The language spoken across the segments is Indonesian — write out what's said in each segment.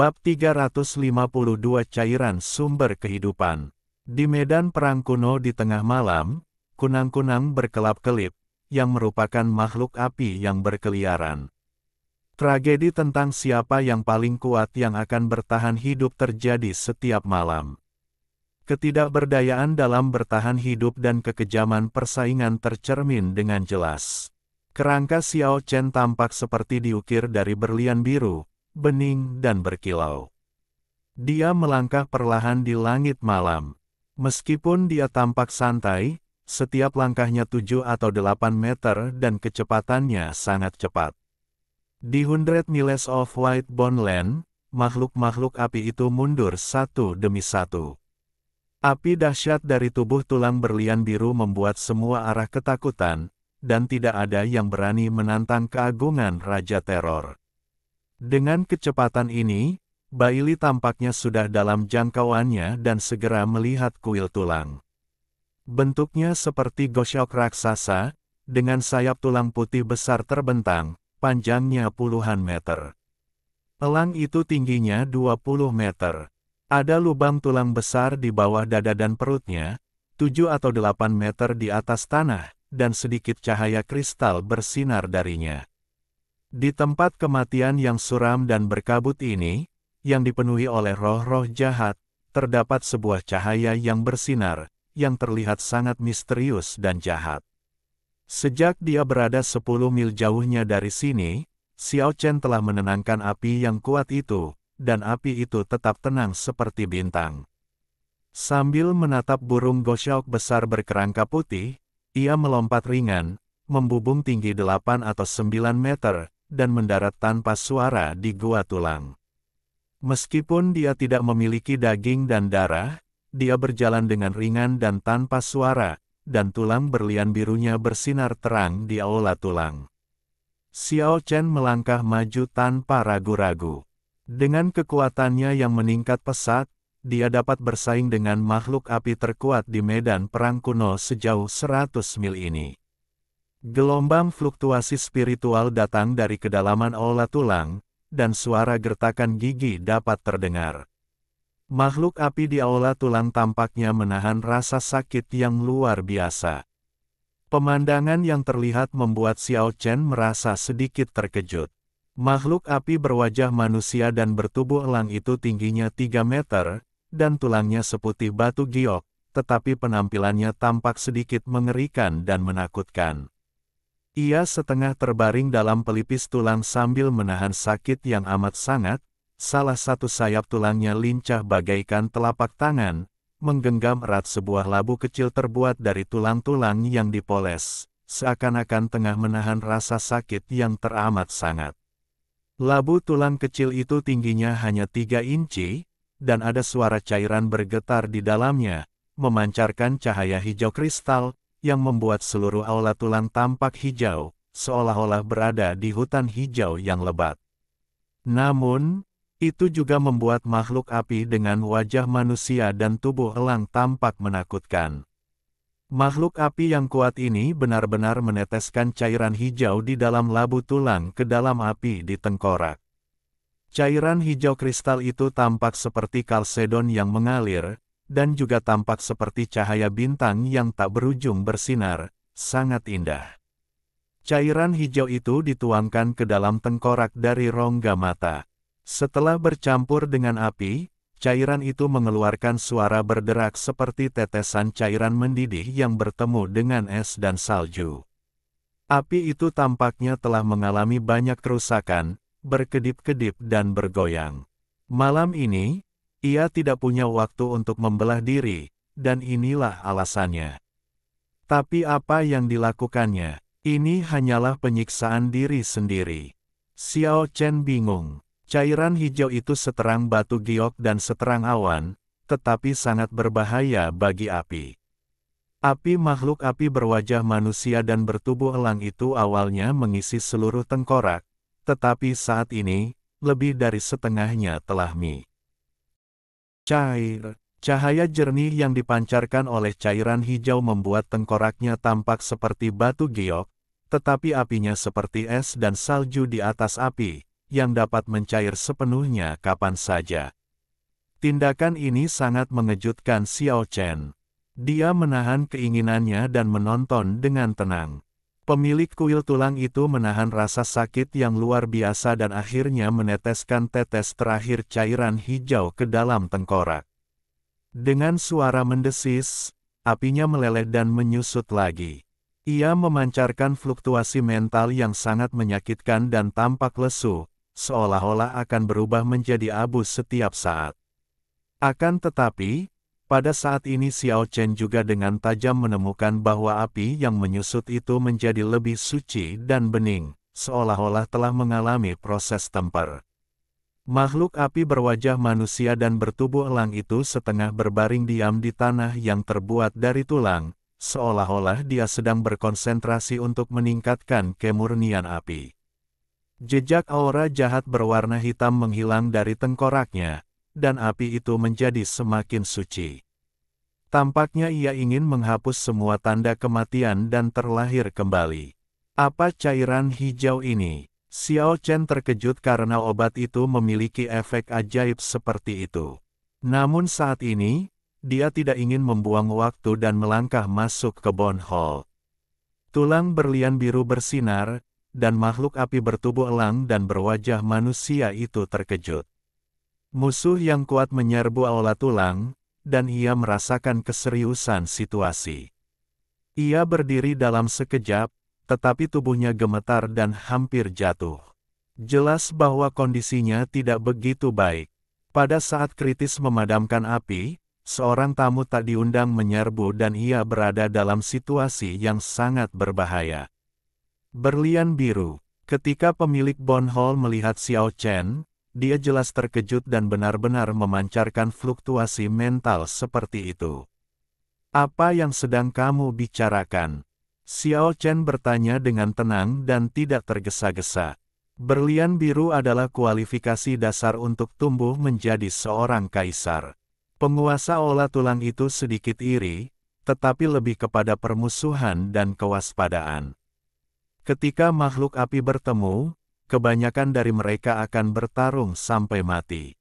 Bab 352 Cairan Sumber Kehidupan. Di medan perang kuno di tengah malam, kunang-kunang berkelap-kelip, yang merupakan makhluk api yang berkeliaran. Tragedi tentang siapa yang paling kuat yang akan bertahan hidup terjadi setiap malam. Ketidakberdayaan dalam bertahan hidup dan kekejaman persaingan tercermin dengan jelas. Kerangka Xiao Chen tampak seperti diukir dari berlian biru, bening dan berkilau. Dia melangkah perlahan di langit malam. Meskipun dia tampak santai, setiap langkahnya 7 atau 8 meter dan kecepatannya sangat cepat. Di 100 miles of White Bone Land, makhluk-makhluk api itu mundur satu demi satu. Api dahsyat dari tubuh tulang berlian biru membuat semua arah ketakutan, dan tidak ada yang berani menantang keagungan Raja Teror. Dengan kecepatan ini, Bailey tampaknya sudah dalam jangkauannya dan segera melihat kuil tulang. Bentuknya seperti gosyok raksasa, dengan sayap tulang putih besar terbentang, panjangnya puluhan meter. Elang itu tingginya 20 meter. Ada lubang tulang besar di bawah dada dan perutnya, 7 atau 8 meter di atas tanah, dan sedikit cahaya kristal bersinar darinya. Di tempat kematian yang suram dan berkabut ini, yang dipenuhi oleh roh-roh jahat, terdapat sebuah cahaya yang bersinar, yang terlihat sangat misterius dan jahat. Sejak dia berada 10 mil jauhnya dari sini, Xiao Chen telah menenangkan api yang kuat itu, dan api itu tetap tenang seperti bintang. Sambil menatap burung gosyok besar berkerangka putih, ia melompat ringan, membubung tinggi 8 atau 9 meter, dan mendarat tanpa suara di gua tulang. Meskipun dia tidak memiliki daging dan darah, dia berjalan dengan ringan dan tanpa suara, dan tulang berlian birunya bersinar terang di aula tulang. Xiao Chen melangkah maju tanpa ragu-ragu. Dengan kekuatannya yang meningkat pesat, dia dapat bersaing dengan makhluk api terkuat di medan perang kuno sejauh 100 mil ini. Gelombang fluktuasi spiritual datang dari kedalaman aula tulang, dan suara gertakan gigi dapat terdengar. Makhluk api di aula tulang tampaknya menahan rasa sakit yang luar biasa. Pemandangan yang terlihat membuat Xiao Chen merasa sedikit terkejut. Makhluk api berwajah manusia dan bertubuh elang itu tingginya 3 meter, dan tulangnya seputih batu giok, tetapi penampilannya tampak sedikit mengerikan dan menakutkan. Ia setengah terbaring dalam pelipis tulang sambil menahan sakit yang amat sangat, salah satu sayap tulangnya lincah bagaikan telapak tangan, menggenggam erat sebuah labu kecil terbuat dari tulang-tulang yang dipoles, seakan-akan tengah menahan rasa sakit yang teramat sangat. Labu tulang kecil itu tingginya hanya 3 inci, dan ada suara cairan bergetar di dalamnya, memancarkan cahaya hijau kristal, yang membuat seluruh aula tulang tampak hijau, seolah-olah berada di hutan hijau yang lebat. Namun, itu juga membuat makhluk api dengan wajah manusia dan tubuh elang tampak menakutkan. Makhluk api yang kuat ini benar-benar meneteskan cairan hijau di dalam labu tulang ke dalam api di tengkorak. Cairan hijau kristal itu tampak seperti kalsedon yang mengalir, dan juga tampak seperti cahaya bintang yang tak berujung bersinar, sangat indah. Cairan hijau itu dituangkan ke dalam tengkorak dari rongga mata. Setelah bercampur dengan api, cairan itu mengeluarkan suara berderak seperti tetesan cairan mendidih yang bertemu dengan es dan salju. Api itu tampaknya telah mengalami banyak kerusakan, berkedip-kedip dan bergoyang. Malam ini, ia tidak punya waktu untuk membelah diri, dan inilah alasannya. Tapi apa yang dilakukannya? Ini hanyalah penyiksaan diri sendiri. Xiao Chen bingung. Cairan hijau itu seterang batu giok dan seterang awan, tetapi sangat berbahaya bagi api. Api makhluk api berwajah manusia dan bertubuh elang itu awalnya mengisi seluruh tengkorak, tetapi saat ini, lebih dari setengahnya telah cahaya jernih yang dipancarkan oleh cairan hijau membuat tengkoraknya tampak seperti batu giok, tetapi apinya seperti es dan salju di atas api, yang dapat mencair sepenuhnya kapan saja. Tindakan ini sangat mengejutkan Xiao Chen. Dia menahan keinginannya dan menonton dengan tenang. Pemilik kuil tulang itu menahan rasa sakit yang luar biasa dan akhirnya meneteskan tetes terakhir cairan hijau ke dalam tengkorak. Dengan suara mendesis, apinya meleleh dan menyusut lagi. Ia memancarkan fluktuasi mental yang sangat menyakitkan dan tampak lesu, seolah-olah akan berubah menjadi abu setiap saat. Akan tetapi, pada saat ini Xiao Chen juga dengan tajam menemukan bahwa api yang menyusut itu menjadi lebih suci dan bening, seolah-olah telah mengalami proses temper. Makhluk api berwajah manusia dan bertubuh elang itu setengah berbaring diam di tanah yang terbuat dari tulang, seolah-olah dia sedang berkonsentrasi untuk meningkatkan kemurnian api. Jejak aura jahat berwarna hitam menghilang dari tengkoraknya, dan api itu menjadi semakin suci. Tampaknya ia ingin menghapus semua tanda kematian dan terlahir kembali. Apa cairan hijau ini? Xiao Chen terkejut karena obat itu memiliki efek ajaib seperti itu. Namun saat ini, dia tidak ingin membuang waktu dan melangkah masuk ke Bone Hall. Tulang berlian biru bersinar, dan makhluk api bertubuh elang dan berwajah manusia itu terkejut. Musuh yang kuat menyerbu aula tulang, dan ia merasakan keseriusan situasi. Ia berdiri dalam sekejap, tetapi tubuhnya gemetar dan hampir jatuh. Jelas bahwa kondisinya tidak begitu baik. Pada saat kritis memadamkan api, seorang tamu tak diundang menyerbu dan ia berada dalam situasi yang sangat berbahaya. Berlian biru. Ketika pemilik Bone Hall melihat Xiao Chen, dia jelas terkejut dan benar-benar memancarkan fluktuasi mental seperti itu. Apa yang sedang kamu bicarakan? Xiao Chen bertanya dengan tenang dan tidak tergesa-gesa. Berlian biru adalah kualifikasi dasar untuk tumbuh menjadi seorang kaisar. Penguasa aula tulang itu sedikit iri, tetapi lebih kepada permusuhan dan kewaspadaan. Ketika makhluk api bertemu, kebanyakan dari mereka akan bertarung sampai mati.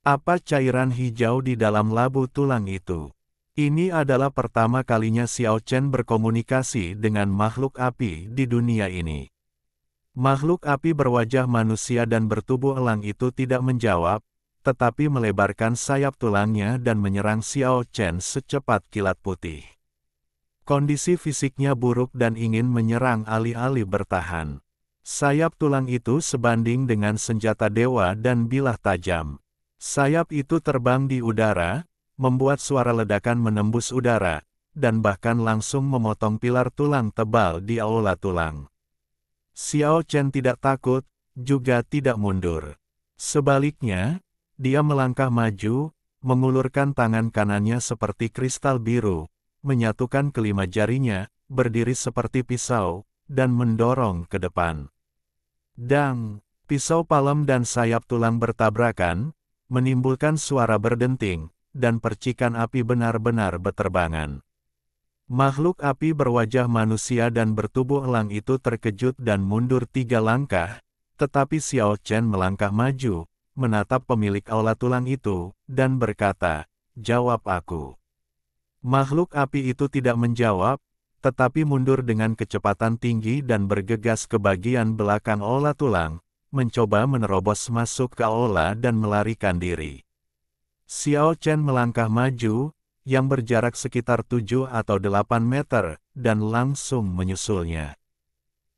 Apa cairan hijau di dalam labu tulang itu? Ini adalah pertama kalinya Xiao Chen berkomunikasi dengan makhluk api di dunia ini. Makhluk api berwajah manusia dan bertubuh elang itu tidak menjawab, tetapi melebarkan sayap tulangnya dan menyerang Xiao Chen secepat kilat putih. Kondisi fisiknya buruk dan ingin menyerang alih-alih bertahan. Sayap tulang itu sebanding dengan senjata dewa dan bilah tajam. Sayap itu terbang di udara, membuat suara ledakan menembus udara, dan bahkan langsung memotong pilar tulang tebal di aula tulang. Xiao Chen tidak takut, juga tidak mundur. Sebaliknya, dia melangkah maju, mengulurkan tangan kanannya seperti kristal biru, menyatukan kelima jarinya, berdiri seperti pisau, dan mendorong ke depan. Dang, pisau palem dan sayap tulang bertabrakan, menimbulkan suara berdenting, dan percikan api benar-benar beterbangan. Makhluk api berwajah manusia dan bertubuh elang itu terkejut dan mundur 3 langkah, tetapi Xiao Chen melangkah maju, menatap pemilik aula tulang itu, dan berkata, "Jawab aku." Makhluk api itu tidak menjawab, tetapi mundur dengan kecepatan tinggi dan bergegas ke bagian belakang aula tulang, mencoba menerobos masuk ke aula dan melarikan diri. Xiao Chen melangkah maju, yang berjarak sekitar 7 atau 8 meter, dan langsung menyusulnya.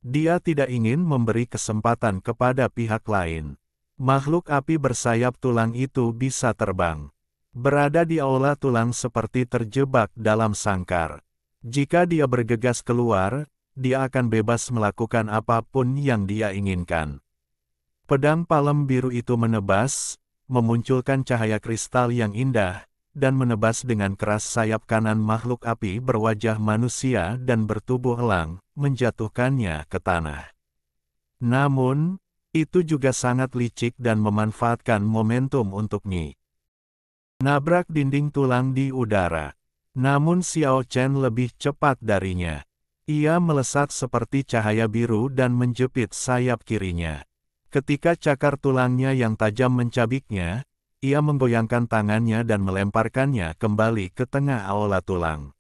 Dia tidak ingin memberi kesempatan kepada pihak lain. Makhluk api bersayap tulang itu bisa terbang. Berada di aula tulang seperti terjebak dalam sangkar. Jika dia bergegas keluar, dia akan bebas melakukan apapun yang dia inginkan. Pedang palem biru itu menebas, memunculkan cahaya kristal yang indah, dan menebas dengan keras sayap kanan makhluk api berwajah manusia dan bertubuh elang, menjatuhkannya ke tanah. Namun, itu juga sangat licik dan memanfaatkan momentum untuk nabrak dinding tulang di udara. Namun Xiao Chen lebih cepat darinya. Ia melesat seperti cahaya biru dan menjepit sayap kirinya. Ketika cakar tulangnya yang tajam mencabiknya, ia menggoyangkan tangannya dan melemparkannya kembali ke tengah aula tulang.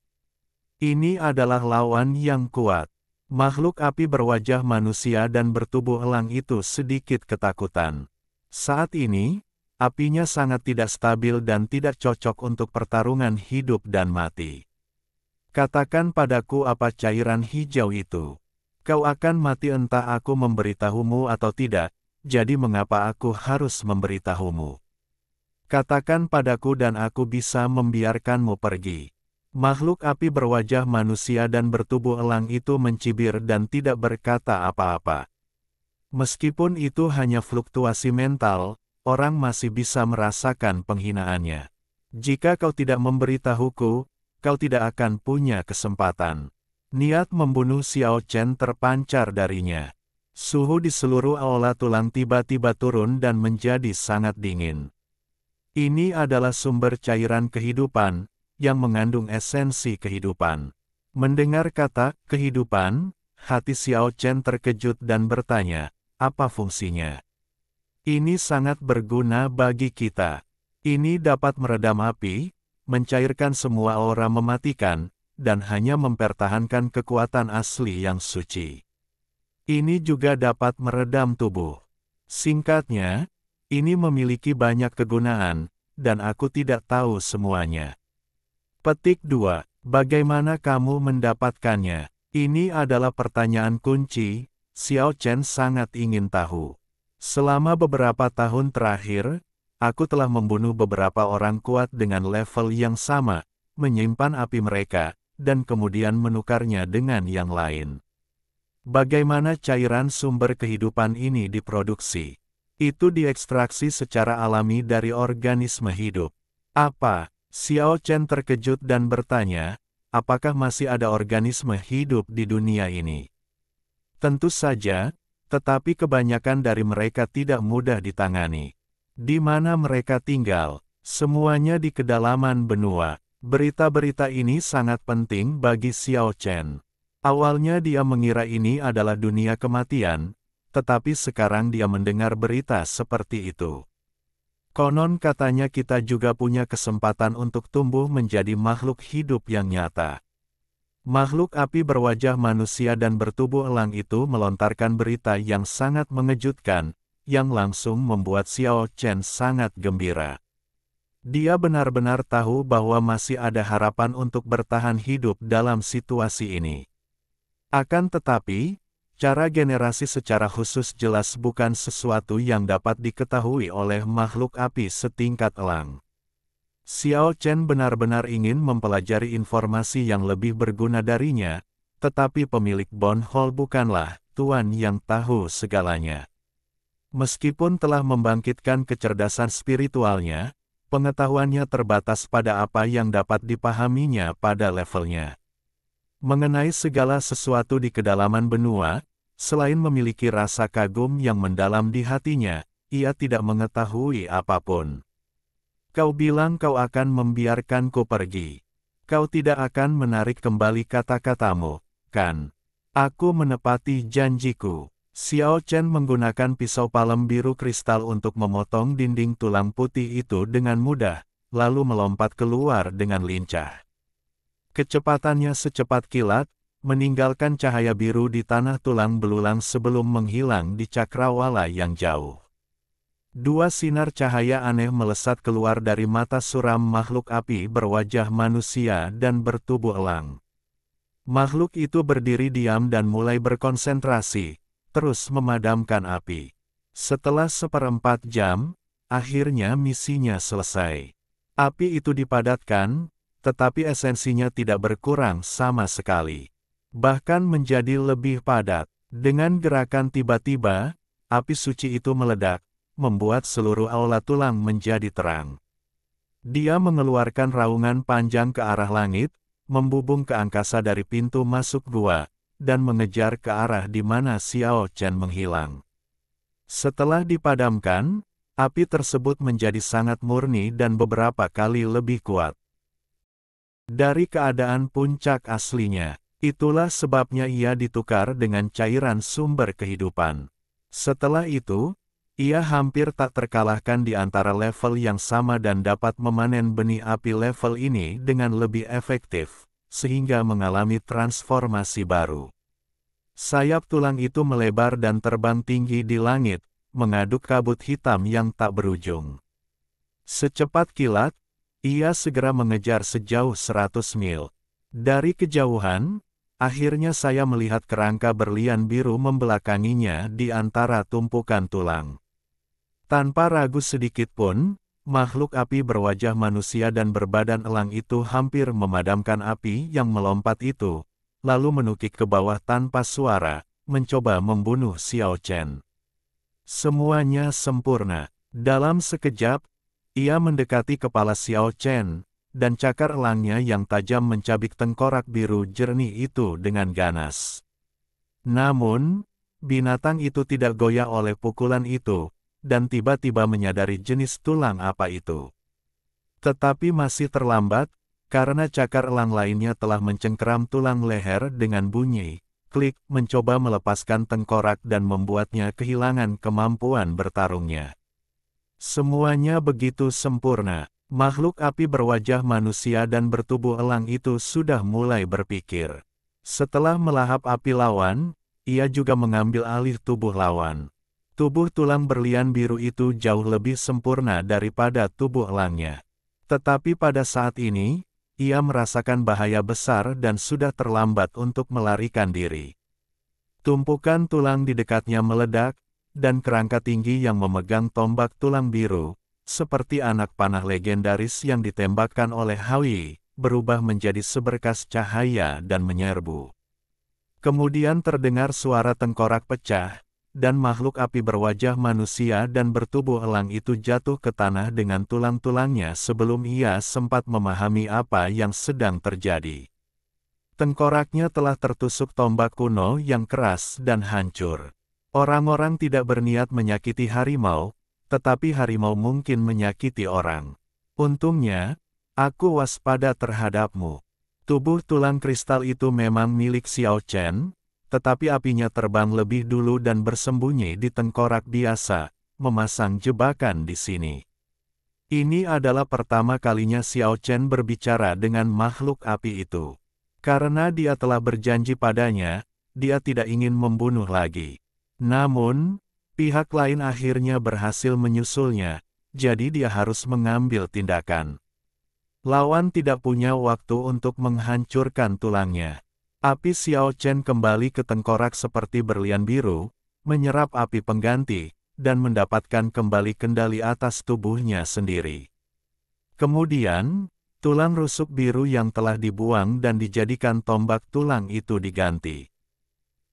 Ini adalah lawan yang kuat. Makhluk api berwajah manusia dan bertubuh elang itu sedikit ketakutan. Saat ini, apinya sangat tidak stabil dan tidak cocok untuk pertarungan hidup dan mati. Katakan padaku apa cairan hijau itu. Kau akan mati entah aku memberitahumu atau tidak, jadi mengapa aku harus memberitahumu? Katakan padaku dan aku bisa membiarkanmu pergi. Makhluk api berwajah manusia dan bertubuh elang itu mencibir dan tidak berkata apa-apa. Meskipun itu hanya fluktuasi mental, orang masih bisa merasakan penghinaannya. Jika kau tidak memberitahuku, kau tidak akan punya kesempatan. Niat membunuh Xiao Chen terpancar darinya. Suhu di seluruh aula tulang tiba-tiba turun dan menjadi sangat dingin. Ini adalah sumber cairan kehidupan, yang mengandung esensi kehidupan. Mendengar kata kehidupan, hati Xiao Chen terkejut dan bertanya, apa fungsinya? Ini sangat berguna bagi kita. Ini dapat meredam api, mencairkan semua aura mematikan, dan hanya mempertahankan kekuatan asli yang suci. Ini juga dapat meredam tubuh. Singkatnya, ini memiliki banyak kegunaan, dan aku tidak tahu semuanya. Petik 2. Bagaimana kamu mendapatkannya? Ini adalah pertanyaan kunci, Xiao Chen sangat ingin tahu. Selama beberapa tahun terakhir, aku telah membunuh beberapa orang kuat dengan level yang sama, menyimpan api mereka, dan kemudian menukarnya dengan yang lain. Bagaimana cairan sumber kehidupan ini diproduksi? Itu diekstraksi secara alami dari organisme hidup. Apa? Xiao Chen terkejut dan bertanya, apakah masih ada organisme hidup di dunia ini? Tentu saja, tetapi kebanyakan dari mereka tidak mudah ditangani. Di mana mereka tinggal? Semuanya di kedalaman benua. Berita-berita ini sangat penting bagi Xiao Chen. Awalnya dia mengira ini adalah dunia kematian, tetapi sekarang dia mendengar berita seperti itu. Konon katanya kita juga punya kesempatan untuk tumbuh menjadi makhluk hidup yang nyata. Makhluk api berwajah manusia dan bertubuh elang itu melontarkan berita yang sangat mengejutkan, yang langsung membuat Xiao Chen sangat gembira. Dia benar-benar tahu bahwa masih ada harapan untuk bertahan hidup dalam situasi ini. Akan tetapi, cara generasi secara khusus jelas bukan sesuatu yang dapat diketahui oleh makhluk api setingkat elang. Xiao Chen benar-benar ingin mempelajari informasi yang lebih berguna darinya, tetapi pemilik Bon Hall bukanlah tuan yang tahu segalanya. Meskipun telah membangkitkan kecerdasan spiritualnya, pengetahuannya terbatas pada apa yang dapat dipahaminya pada levelnya. Mengenai segala sesuatu di kedalaman benua, selain memiliki rasa kagum yang mendalam di hatinya, ia tidak mengetahui apapun. Kau bilang kau akan membiarkanku pergi. Kau tidak akan menarik kembali kata-katamu, kan? Aku menepati janjiku. Xiao Chen menggunakan pisau palem biru kristal untuk memotong dinding tulang putih itu dengan mudah, lalu melompat keluar dengan lincah. Kecepatannya secepat kilat, meninggalkan cahaya biru di tanah tulang belulang sebelum menghilang di cakrawala yang jauh. Dua sinar cahaya aneh melesat keluar dari mata suram makhluk api berwajah manusia dan bertubuh elang. Makhluk itu berdiri diam dan mulai berkonsentrasi, terus memadamkan api. Setelah 1/4 jam, akhirnya misinya selesai. Api itu dipadatkan, tetapi esensinya tidak berkurang sama sekali. Bahkan menjadi lebih padat. Dengan gerakan tiba-tiba, api suci itu meledak, membuat seluruh aula tulang menjadi terang. Dia mengeluarkan raungan panjang ke arah langit, membubung ke angkasa dari pintu masuk gua, dan mengejar ke arah di mana Xiao Chen menghilang. Setelah dipadamkan, api tersebut menjadi sangat murni dan beberapa kali lebih kuat dari keadaan puncak aslinya. Itulah sebabnya ia ditukar dengan cairan sumber kehidupan. Setelah itu, Ia hampir tak terkalahkan di antara level yang sama dan dapat memanen benih api level ini dengan lebih efektif, sehingga mengalami transformasi baru. Sayap tulang itu melebar dan terbang tinggi di langit, mengaduk kabut hitam yang tak berujung. Secepat kilat, ia segera mengejar sejauh 100 mil. Dari kejauhan, akhirnya saya melihat kerangka berlian biru membelakanginya di antara tumpukan tulang. Tanpa ragu sedikit pun, makhluk api berwajah manusia dan berbadan elang itu hampir memadamkan api yang melompat itu, lalu menukik ke bawah tanpa suara, mencoba membunuh Xiao Chen. Semuanya sempurna. Dalam sekejap, ia mendekati kepala Xiao Chen, dan cakar elangnya yang tajam mencabik tengkorak biru jernih itu dengan ganas. Namun, binatang itu tidak goyah oleh pukulan itu, dan tiba-tiba menyadari jenis tulang apa itu. Tetapi masih terlambat, karena cakar elang lainnya telah mencengkeram tulang leher dengan bunyi, klik, mencoba melepaskan tengkorak dan membuatnya kehilangan kemampuan bertarungnya. Semuanya begitu sempurna. Makhluk api berwajah manusia dan bertubuh elang itu sudah mulai berpikir. Setelah melahap api lawan, ia juga mengambil alih tubuh lawan. Tubuh tulang berlian biru itu jauh lebih sempurna daripada tubuh elangnya. Tetapi pada saat ini, ia merasakan bahaya besar dan sudah terlambat untuk melarikan diri. Tumpukan tulang di dekatnya meledak, dan kerangka tinggi yang memegang tombak tulang biru, seperti anak panah legendaris yang ditembakkan oleh Hui, berubah menjadi seberkas cahaya dan menyerbu. Kemudian terdengar suara tengkorak pecah, dan makhluk api berwajah manusia dan bertubuh elang itu jatuh ke tanah dengan tulang-tulangnya sebelum ia sempat memahami apa yang sedang terjadi. Tengkoraknya telah tertusuk tombak kuno yang keras dan hancur. Orang-orang tidak berniat menyakiti harimau, tetapi harimau mungkin menyakiti orang. Untungnya, aku waspada terhadapmu. Tubuh tulang kristal itu memang milik Xiao Chen, tetapi apinya terbang lebih dulu dan bersembunyi di tengkorak biasa, memasang jebakan di sini. Ini adalah pertama kalinya Xiao Chen berbicara dengan makhluk api itu. Karena dia telah berjanji padanya, dia tidak ingin membunuh lagi. Namun, pihak lain akhirnya berhasil menyusulnya, jadi dia harus mengambil tindakan. Lawan tidak punya waktu untuk menghancurkan tulangnya. Api Xiao Chen kembali ke tengkorak seperti berlian biru, menyerap api pengganti, dan mendapatkan kembali kendali atas tubuhnya sendiri. Kemudian, tulang rusuk biru yang telah dibuang dan dijadikan tombak tulang itu diganti.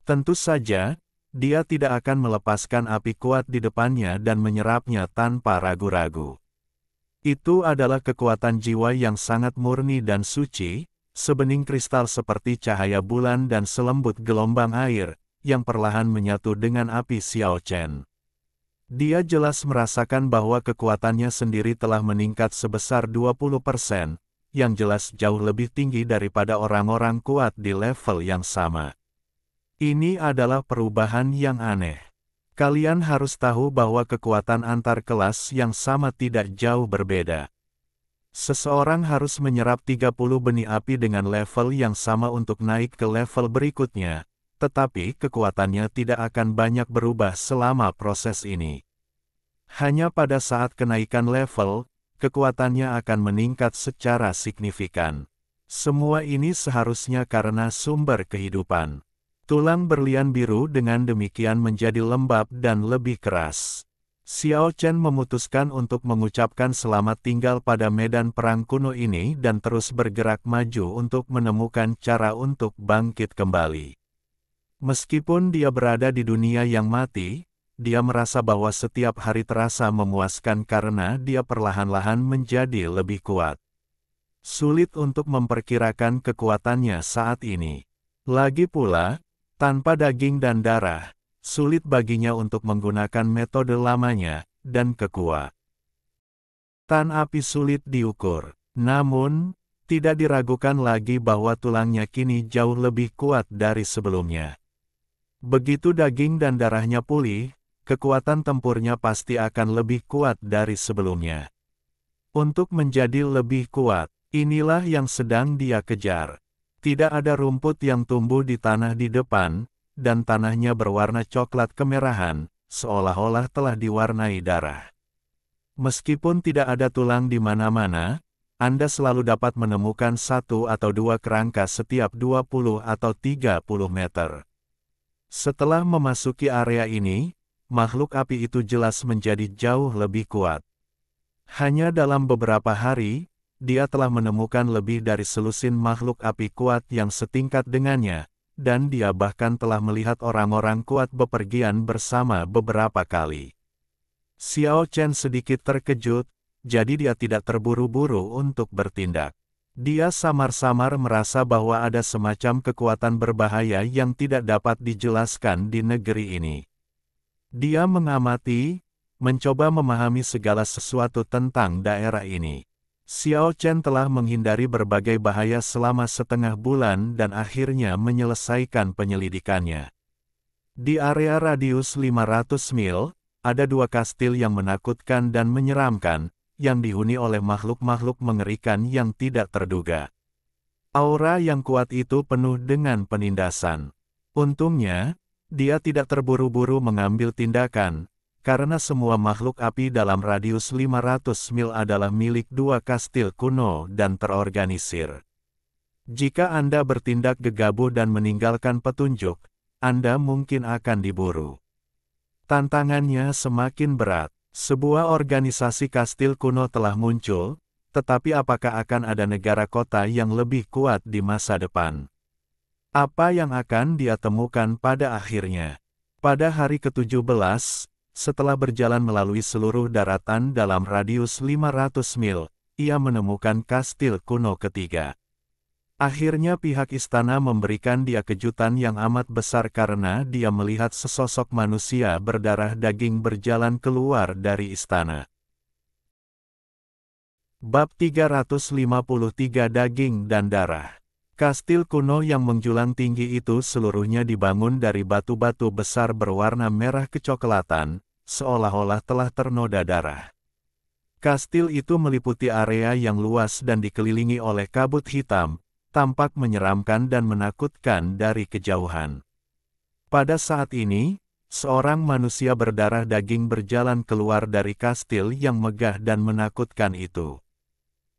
Tentu saja, dia tidak akan melepaskan api kuat di depannya dan menyerapnya tanpa ragu-ragu. Itu adalah kekuatan jiwa yang sangat murni dan suci, sebening kristal seperti cahaya bulan dan selembut gelombang air, yang perlahan menyatu dengan api Xiao Chen. Dia jelas merasakan bahwa kekuatannya sendiri telah meningkat sebesar 20%, yang jelas jauh lebih tinggi daripada orang-orang kuat di level yang sama. Ini adalah perubahan yang aneh. Kalian harus tahu bahwa kekuatan antar kelas yang sama tidak jauh berbeda. Seseorang harus menyerap 30 benih api dengan level yang sama untuk naik ke level berikutnya, tetapi kekuatannya tidak akan banyak berubah selama proses ini. Hanya pada saat kenaikan level, kekuatannya akan meningkat secara signifikan. Semua ini seharusnya karena sumber kehidupan. Tulang berlian biru dengan demikian menjadi lembab dan lebih keras. Xiao Chen memutuskan untuk mengucapkan selamat tinggal pada medan perang kuno ini dan terus bergerak maju untuk menemukan cara untuk bangkit kembali. Meskipun dia berada di dunia yang mati, dia merasa bahwa setiap hari terasa memuaskan karena dia perlahan-lahan menjadi lebih kuat. Sulit untuk memperkirakan kekuatannya saat ini. Lagi pula, tanpa daging dan darah, sulit baginya untuk menggunakan metode lamanya, dan kekuatan api sulit diukur. Namun, tidak diragukan lagi bahwa tulangnya kini jauh lebih kuat dari sebelumnya. Begitu daging dan darahnya pulih, kekuatan tempurnya pasti akan lebih kuat dari sebelumnya. Untuk menjadi lebih kuat, inilah yang sedang dia kejar. Tidak ada rumput yang tumbuh di tanah di depan, dan tanahnya berwarna coklat kemerahan, seolah-olah telah diwarnai darah. Meskipun tidak ada tulang di mana-mana, Anda selalu dapat menemukan 1 atau 2 kerangka setiap 20 atau 30 meter. Setelah memasuki area ini, makhluk api itu jelas menjadi jauh lebih kuat. Hanya dalam beberapa hari, dia telah menemukan lebih dari selusin makhluk api kuat yang setingkat dengannya, dan dia bahkan telah melihat orang-orang kuat bepergian bersama beberapa kali. Xiao Chen sedikit terkejut, jadi dia tidak terburu-buru untuk bertindak. Dia samar-samar merasa bahwa ada semacam kekuatan berbahaya yang tidak dapat dijelaskan di negeri ini. Dia mengamati, mencoba memahami segala sesuatu tentang daerah ini. Xiao Chen telah menghindari berbagai bahaya selama setengah bulan dan akhirnya menyelesaikan penyelidikannya. Di area radius 500 mil, ada 2 kastil yang menakutkan dan menyeramkan, yang dihuni oleh makhluk-makhluk mengerikan yang tidak terduga. Aura yang kuat itu penuh dengan penindasan. Untungnya, dia tidak terburu-buru mengambil tindakan, karena semua makhluk api dalam radius 500 mil adalah milik 2 kastil kuno dan terorganisir. Jika Anda bertindak gegabah dan meninggalkan petunjuk, Anda mungkin akan diburu. Tantangannya semakin berat. Sebuah organisasi kastil kuno telah muncul, tetapi apakah akan ada negara kota yang lebih kuat di masa depan? Apa yang akan dia temukan pada akhirnya? Pada hari ke-17, setelah berjalan melalui seluruh daratan dalam radius 500 mil, ia menemukan kastil kuno ketiga. Akhirnya pihak istana memberikan dia kejutan yang amat besar karena dia melihat sesosok manusia berdarah daging berjalan keluar dari istana. Bab 353 Daging dan Darah. Kastil kuno yang menjulang tinggi itu seluruhnya dibangun dari batu-batu besar berwarna merah kecoklatan, seolah-olah telah ternoda darah. Kastil itu meliputi area yang luas dan dikelilingi oleh kabut hitam, tampak menyeramkan dan menakutkan dari kejauhan. Pada saat ini, seorang manusia berdarah daging berjalan keluar dari kastil yang megah dan menakutkan itu.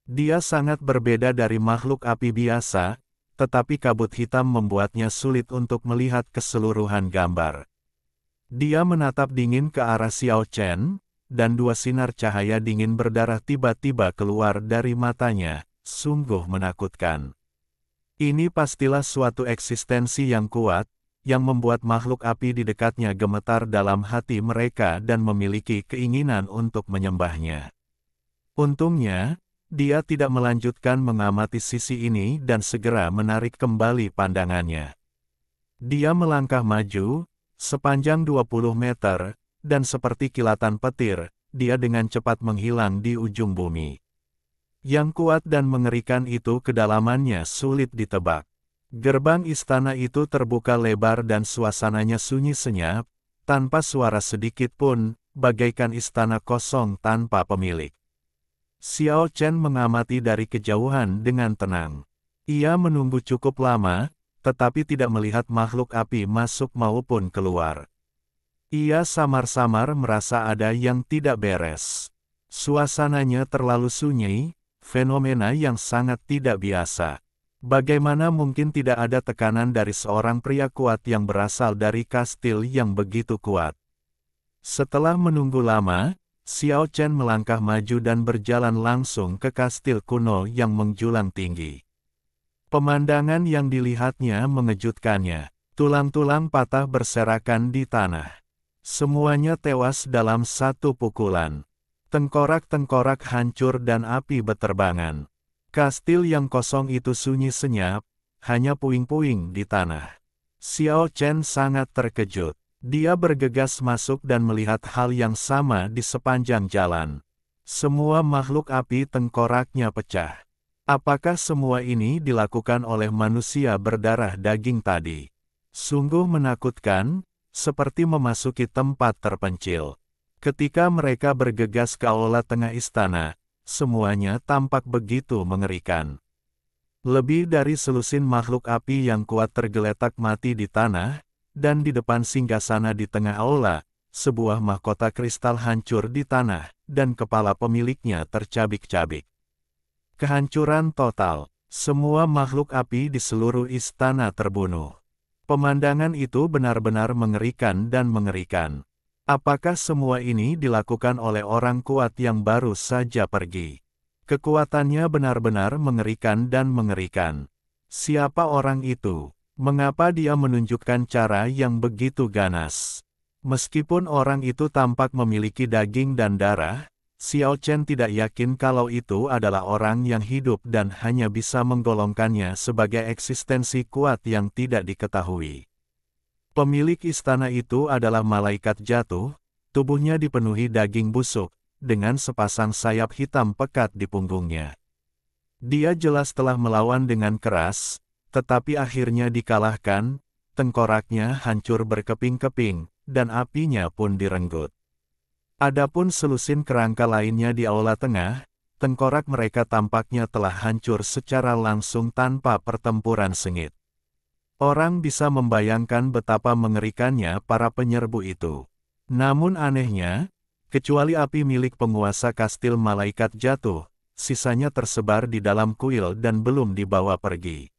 Dia sangat berbeda dari makhluk api biasa, tetapi kabut hitam membuatnya sulit untuk melihat keseluruhan gambar. Dia menatap dingin ke arah Xiao Chen, dan 2 sinar cahaya dingin berdarah tiba-tiba keluar dari matanya, sungguh menakutkan. Ini pastilah suatu eksistensi yang kuat, yang membuat makhluk api di dekatnya gemetar dalam hati mereka dan memiliki keinginan untuk menyembahnya. Untungnya, dia tidak melanjutkan mengamati sisi ini dan segera menarik kembali pandangannya. Dia melangkah maju, sepanjang 20 meter, dan seperti kilatan petir, dia dengan cepat menghilang di ujung bumi. Yang kuat dan mengerikan itu kedalamannya sulit ditebak. Gerbang istana itu terbuka lebar dan suasananya sunyi senyap, tanpa suara sedikit pun, bagaikan istana kosong tanpa pemilik. Xiao Chen mengamati dari kejauhan dengan tenang. Ia menunggu cukup lama, tetapi tidak melihat makhluk api masuk maupun keluar. Ia samar-samar merasa ada yang tidak beres. Suasananya terlalu sunyi, fenomena yang sangat tidak biasa. Bagaimana mungkin tidak ada tekanan dari seorang pria kuat yang berasal dari kastil yang begitu kuat? Setelah menunggu lama, Xiao Chen melangkah maju dan berjalan langsung ke kastil kuno yang menjulang tinggi. Pemandangan yang dilihatnya mengejutkannya. Tulang-tulang patah berserakan di tanah. Semuanya tewas dalam satu pukulan. Tengkorak-tengkorak hancur dan api beterbangan. Kastil yang kosong itu sunyi senyap, hanya puing-puing di tanah. Xiao Chen sangat terkejut. Dia bergegas masuk dan melihat hal yang sama di sepanjang jalan. Semua makhluk api tengkoraknya pecah. Apakah semua ini dilakukan oleh manusia berdarah daging tadi? Sungguh menakutkan, seperti memasuki tempat terpencil. Ketika mereka bergegas ke aula tengah istana, semuanya tampak begitu mengerikan. Lebih dari selusin makhluk api yang kuat tergeletak mati di tanah, dan di depan singgasana di tengah aula, sebuah mahkota kristal hancur di tanah, dan kepala pemiliknya tercabik-cabik. Kehancuran total. Semua makhluk api di seluruh istana terbunuh. Pemandangan itu benar-benar mengerikan dan mengerikan. Apakah semua ini dilakukan oleh orang kuat yang baru saja pergi? Kekuatannya benar-benar mengerikan dan mengerikan. Siapa orang itu? Mengapa dia menunjukkan cara yang begitu ganas? Meskipun orang itu tampak memiliki daging dan darah, Xiao Chen tidak yakin kalau itu adalah orang yang hidup dan hanya bisa menggolongkannya sebagai eksistensi kuat yang tidak diketahui. Pemilik istana itu adalah malaikat jatuh, tubuhnya dipenuhi daging busuk, dengan sepasang sayap hitam pekat di punggungnya. Dia jelas telah melawan dengan keras, tetapi akhirnya dikalahkan, tengkoraknya hancur berkeping-keping, dan apinya pun direnggut. Adapun selusin kerangka lainnya di aula tengah, tengkorak mereka tampaknya telah hancur secara langsung tanpa pertempuran sengit. Orang bisa membayangkan betapa mengerikannya para penyerbu itu. Namun anehnya, kecuali api milik penguasa kastil malaikat jatuh, sisanya tersebar di dalam kuil dan belum dibawa pergi.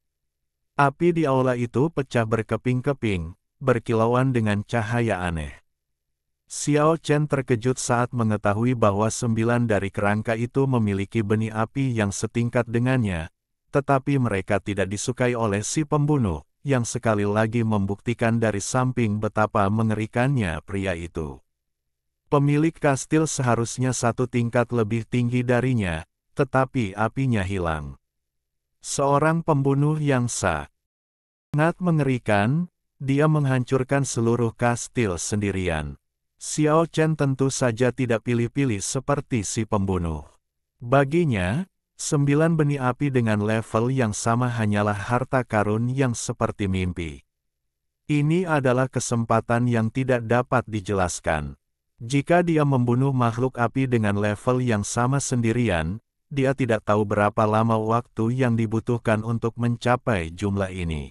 Api di aula itu pecah berkeping-keping, berkilauan dengan cahaya aneh. Xiao Chen terkejut saat mengetahui bahwa 9 dari kerangka itu memiliki benih api yang setingkat dengannya, tetapi mereka tidak disukai oleh si pembunuh, yang sekali lagi membuktikan dari samping betapa mengerikannya pria itu. Pemilik kastil seharusnya 1 tingkat lebih tinggi darinya, tetapi apinya hilang. Seorang pembunuh yang sangat mengerikan, dia menghancurkan seluruh kastil sendirian. Xiao Chen tentu saja tidak pilih-pilih seperti si pembunuh. Baginya, 9 benih api dengan level yang sama hanyalah harta karun yang seperti mimpi. Ini adalah kesempatan yang tidak dapat dijelaskan. Jika dia membunuh makhluk api dengan level yang sama sendirian, dia tidak tahu berapa lama waktu yang dibutuhkan untuk mencapai jumlah ini.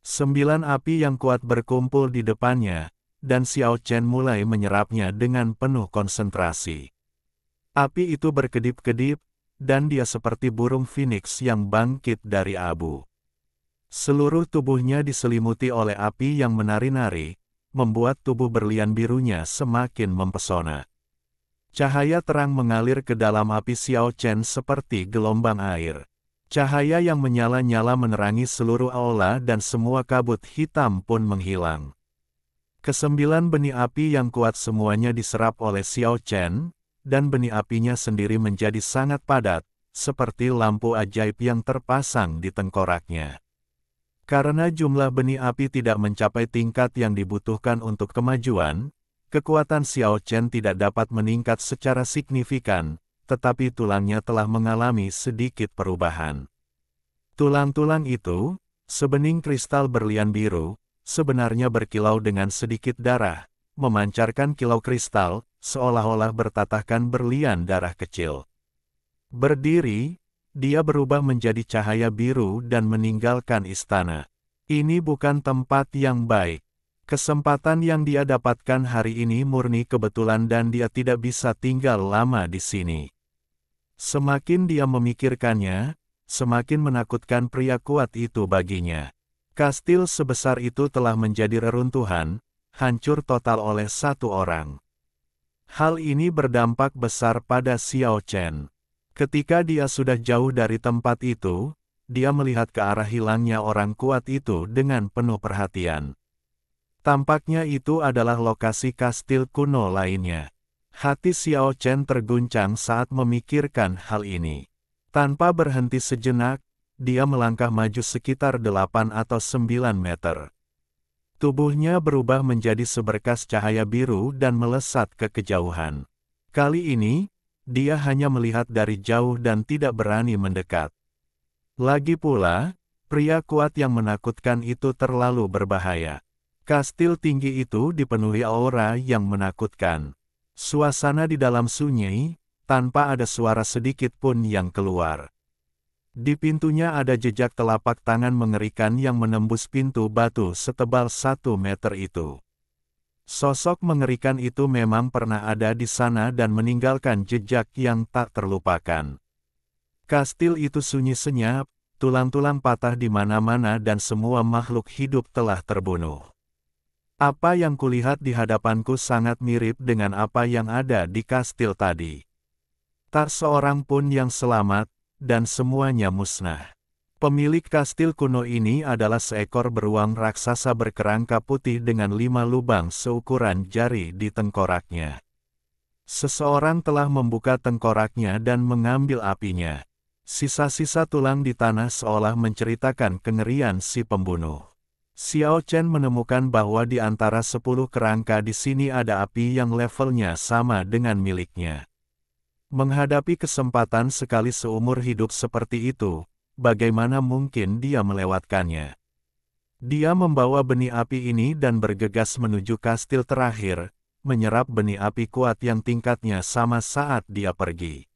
9 api yang kuat berkumpul di depannya, dan Xiao Chen mulai menyerapnya dengan penuh konsentrasi. Api itu berkedip-kedip, dan dia seperti burung phoenix yang bangkit dari abu. Seluruh tubuhnya diselimuti oleh api yang menari-nari, membuat tubuh berlian birunya semakin mempesona. Cahaya terang mengalir ke dalam api Xiao Chen seperti gelombang air. Cahaya yang menyala-nyala menerangi seluruh aula dan semua kabut hitam pun menghilang. Ke-9 benih api yang kuat semuanya diserap oleh Xiao Chen, dan benih apinya sendiri menjadi sangat padat, seperti lampu ajaib yang terpasang di tengkoraknya. Karena jumlah benih api tidak mencapai tingkat yang dibutuhkan untuk kemajuan, kekuatan Xiao Chen tidak dapat meningkat secara signifikan, tetapi tulangnya telah mengalami sedikit perubahan. Tulang-tulang itu, sebening kristal berlian biru, sebenarnya berkilau dengan sedikit darah, memancarkan kilau kristal, seolah-olah bertatahkan berlian darah kecil. Berdiri, dia berubah menjadi cahaya biru dan meninggalkan istana. Ini bukan tempat yang baik. Kesempatan yang dia dapatkan hari ini murni kebetulan dan dia tidak bisa tinggal lama di sini. Semakin dia memikirkannya, semakin menakutkan pria kuat itu baginya. Kastil sebesar itu telah menjadi reruntuhan, hancur total oleh 1 orang. Hal ini berdampak besar pada Xiao Chen. Ketika dia sudah jauh dari tempat itu, dia melihat ke arah hilangnya orang kuat itu dengan penuh perhatian. Tampaknya itu adalah lokasi kastil kuno lainnya. Hati Xiao Chen terguncang saat memikirkan hal ini. Tanpa berhenti sejenak, dia melangkah maju sekitar 8 atau 9 meter. Tubuhnya berubah menjadi seberkas cahaya biru dan melesat ke kejauhan. Kali ini, dia hanya melihat dari jauh dan tidak berani mendekat. Lagi pula, pria kuat yang menakutkan itu terlalu berbahaya. Kastil tinggi itu dipenuhi aura yang menakutkan. Suasana di dalam sunyi, tanpa ada suara sedikit pun yang keluar. Di pintunya ada jejak telapak tangan mengerikan yang menembus pintu batu setebal 1 meter itu. Sosok mengerikan itu memang pernah ada di sana dan meninggalkan jejak yang tak terlupakan. Kastil itu sunyi senyap, tulang-tulang patah di mana-mana dan semua makhluk hidup telah terbunuh. Apa yang kulihat di hadapanku sangat mirip dengan apa yang ada di kastil tadi. Tak seorang pun yang selamat, dan semuanya musnah. Pemilik kastil kuno ini adalah seekor beruang raksasa berkerangka putih dengan 5 lubang seukuran jari di tengkoraknya. Seseorang telah membuka tengkoraknya dan mengambil apinya. Sisa-sisa tulang di tanah seolah menceritakan kengerian si pembunuh. Xiao Chen menemukan bahwa di antara 10 kerangka di sini ada api yang levelnya sama dengan miliknya. Menghadapi kesempatan sekali seumur hidup seperti itu, bagaimana mungkin dia melewatkannya? Dia membawa benih api ini dan bergegas menuju kastil terakhir, menyerap benih api kuat yang tingkatnya sama saat dia pergi.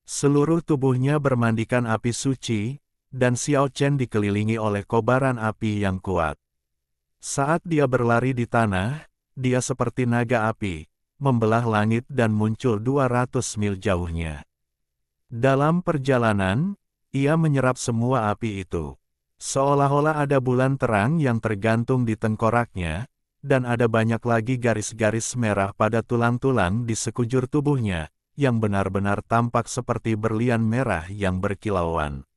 Seluruh tubuhnya bermandikan api suci, dan Xiao Chen dikelilingi oleh kobaran api yang kuat. Saat dia berlari di tanah, dia seperti naga api, membelah langit dan muncul 200 mil jauhnya. Dalam perjalanan, ia menyerap semua api itu. Seolah-olah ada bulan terang yang tergantung di tengkoraknya, dan ada banyak lagi garis-garis merah pada tulang-tulang di sekujur tubuhnya, yang benar-benar tampak seperti berlian merah yang berkilauan.